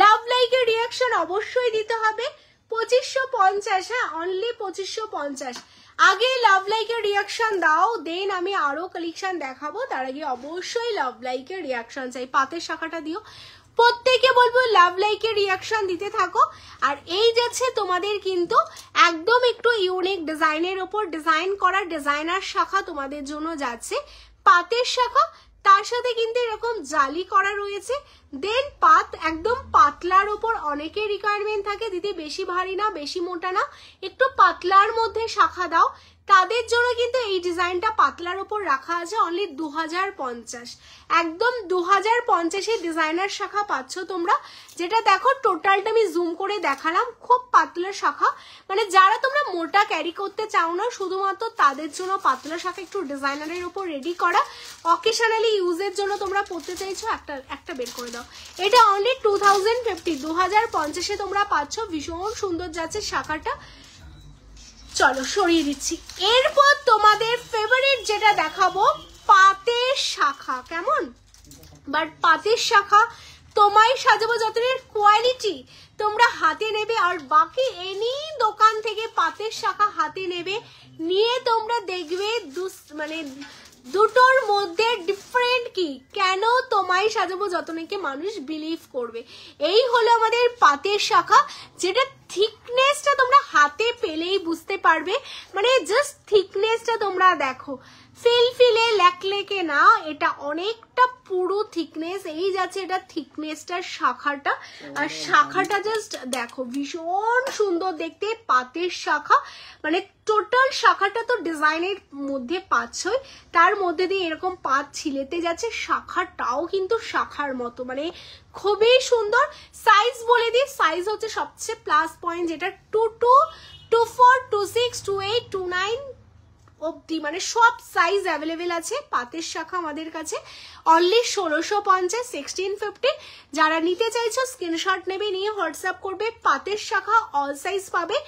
লাভ লাইকের রিয়াকশন অবশ্যই দিতে হবে 2550। হ্যাঁ, অনলি 2550। আগে লাভ লাইকের রিয়াকশন দাও, দেন আমি আরো কালেকশন দেখাবো। তার আগে অবশ্যই লাভ লাইকের রিয়াকশন চাই। পাতের শাখাটা দিও, প্রত্যেকে বলবো লাভ লাইকের রিয়াকশন দিতে থাকো। আর এই যাচ্ছে তোমাদের কিন্তু একদম একটু ইউনিক ডিজাইনের ওপর ডিজাইন করা ডিজাইনার শাখা তোমাদের জন্য যাচ্ছে। পাতের শাখা, তার সাথে কিন্তু এরকম জালি করা রয়েছে। দেন পাত একদম পাতলার ওপর অনেকের রিকোয়ারমেন্ট থাকে দিদি বেশি ভারী না বেশি মোটা না, একটু পাতলার মধ্যে শাখা দাও, তাদের জন্য কিন্তু এই ডিজাইনটা পাতলার উপর রাখা আছে অনলি 2050। একদম 2050 ডিজাইনার শাখা পাচ্ছ তোমরা, যেটা দেখো টোটালটা আমি জুম করে দেখালাম। খুব পাতলা শাখা, মানে যারা তোমরা মোটা ক্যারি করতে চাও না শুধুমাত্র তাদের জন্য পাতলা শাখা একটু ডিজাইনারের উপর রেডি করা। অকেশনালি ইউজের জন্য তোমরা পড়তে চাইছো, একটা বের করে দাও। এটা অনলি 2050, 2050 তোমরা পাচ্ছ। ভীষণ সুন্দর যাচ্ছে শাখাটা। চলো সরিয়ে দিচ্ছি। এরপর তোমাদের ফেভারিট যেটা দেখাবো পাতের শাখা, কেমন? বাট পাতের শাখা তোমায় সাজাবো যতনের কোয়ালিটি তোমরা হাতে নেবে, আর বাকি এনি দোকান থেকে পাতের শাখা হাতে নেবে, নিয়ে তোমরা দেখবে মানে দুটোর মধ্যে ডিফারেন্ট কি, কেন তোমায় সাজাবো যতনকে মানুষ বিলিভ করবে। এই হলো আমাদের পাতের শাখা, যেটা থিকনেসটা তোমরা হাতে পেলেই বুঝতে পারবে। মানে জাস্ট থিকনেসটা তোমরা দেখো, ফিলফিলে ল্যাকলে থেকে না, এটা অনেকটা পুরো থিকনেস, এই যাচ্ছে এটা থিকনেসটার শাখাটা, আর শাখাটা জাস্ট দেখো ভীষণ সুন্দর দেখতে, পাতের শাখা, মানে টোটাল শাখাটা তো ডিজাইনের মধ্যে পাচ্ছই, তার মধ্যে দিয়ে এরকম পাত ছিলেতে যাচ্ছে, শাখাটাও কিন্তু শাখার মতো, মানে খুবই সুন্দর। সাইজ বলে দিই, সাইজ হচ্ছে সবচেয়ে প্লাস পয়েন্ট, যেটা 22, 24, 26, 28, 29 অবধি, মানে সব সাইজ অ্যাভেলেবেল আছে। পাতের শাখা আমাদের কাছে অনলি 1650, 1650। যারা নিতে চাইছো স্ক্রিনশট নেবে, নিয়ে হোয়াটসঅ্যাপ করবে। পাতের শাখা অল সাইজ পাবে,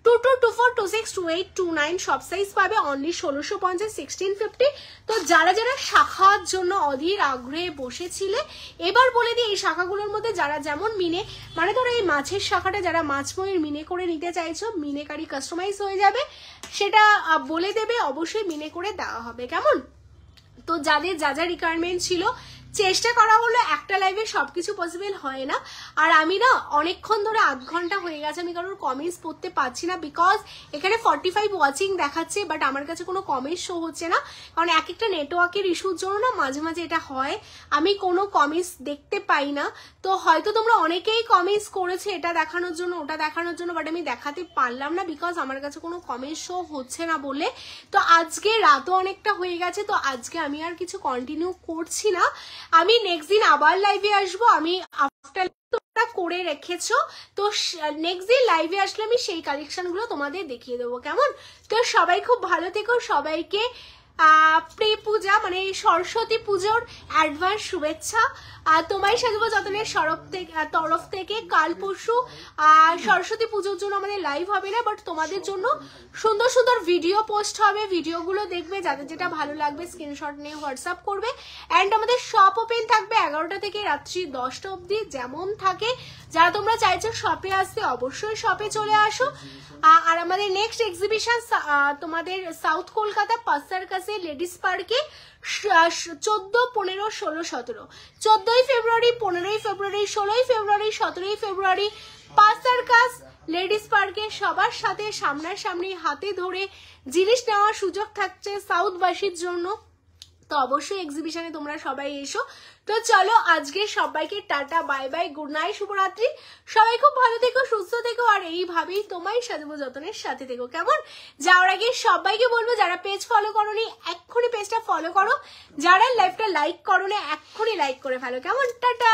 22, 24, 26, 28, 29 সব সাইজ পাবে, অনলি 1650, 1650। তো যারা যারা শাখার জন্য অধীর আগ্রহে বসেছিলে, এবার বলে দিই এই শাখাগুলোর মধ্যে যারা যেমন মিনে, মানে ধরো এই মাছের শাখাটা যারা মাছময়ূর মিনে করে নিতে চাইছো, মিনেকারি কাস্টমাইজ হয়ে যাবে, সেটা বলে দেবে, অবশ্যই মিনে করে দেওয়া হবে, কেমন? তো যাদের যা যা রিকোয়ারমেন্ট ছিল চেষ্টা করা হলো, একটা লাইভে সবকিছু পসিবল হয় না। আর আমি না অনেকক্ষণ ধরে, 8 ঘন্টা হয়ে গেছে, আমি কারোর কমেন্টস পড়তে পারছি না, বিকজ এখানে 45 ওয়াচিং দেখাচ্ছে, বাট আমার কাছে কোনো কমেন্টস শো হচ্ছে না, কারণ এক একটা নেটওয়ার্কের ইস্যুর জন্য না মাঝে মাঝে এটা হয়, আমি কোনো কমেন্টস দেখতে পাই না। তো হয়তো তোমরা অনেকেই কমেন্টস করেছে এটা দেখানোর জন্য, ওটা দেখানোর জন্য, বাট আমি দেখাতে পারলাম না, বিকজ আমার কাছে কোনো কমেন্টস শো হচ্ছে না বলে। তো আজকে রাতও অনেকটা হয়ে গেছে, তো আজকে আমি আর কিছু কন্টিনিউ করছি না, আমি নেক্সট দিন আবার লাইভে আসবো। আমি আফটার তোমরা করে রেখেছো, তো নেক্সট দিন লাইভে আসলে আমি সেই কালেকশন গুলো তোমাদের দেখিয়ে দেবো, কেমন? তো সবাই খুব ভালো থেকো, সবাইকে প্রে পূজা মানে সরস্বতী পুজোর অ্যাডভান্স শুভেচ্ছা। তোমায় সাজাবো যতনের তরফ থেকে কাল পরশু সরস্বতী পুজোর জন্য আমাদের লাইভ হবে না, বাট তোমাদের জন্য সুন্দর সুন্দর ভিডিও পোস্ট হবে, ভিডিওগুলো দেখবে, যাদের যেটা ভালো লাগবে স্ক্রিনশট নিয়ে হোয়াটসঅ্যাপ করবে। অ্যান্ড আমাদের শপ ওপেন থাকবে 11টা থেকে রাত্রি 10টা অবধি, যেমন থাকে। যারা তোমরা চাইছো শপে আসতে, অবশ্যই শপে চলে আসো। আর আমাদের নেক্সট এক্সিবিশন তোমাদের সাউথ কলকাতা পাসার কাছে লেডিস পার্কে 14, 15, 16, 17, 14ই ফেব্রুয়ারি, 15ই ফেব্রুয়ারি, 16ই ফেব্রুয়ারি, 17ই ফেব্রুয়ারি পাসার কাছ লেডিস পার্কে সবার সাথে সামনাসামনি হাতে ধরে জিনিস নেওয়ার সুযোগ থাকছে সাউথবাসীর জন্য। তো অবশ্যই এক্সিবিশনে তোমরা সবাই এসো। তো চলো আজকে সবাইকে tata, bye bye, good night, শুভরাত্রি। সবাই খুব ভালো থেকো, সুস্থ থেকো, আর এইভাবেই তোমায় সাজাবো যতনের সাথে থেকো, কেমন? যাওয়ার আগে সবাইকে বলবো, যারা পেজ ফলো করোনি এক্ষুনি পেজটা ফলো করো, যারা লাইভটা লাইক করোনি এক্ষুনি লাইক করে ফেলো, কেমন? টাটা।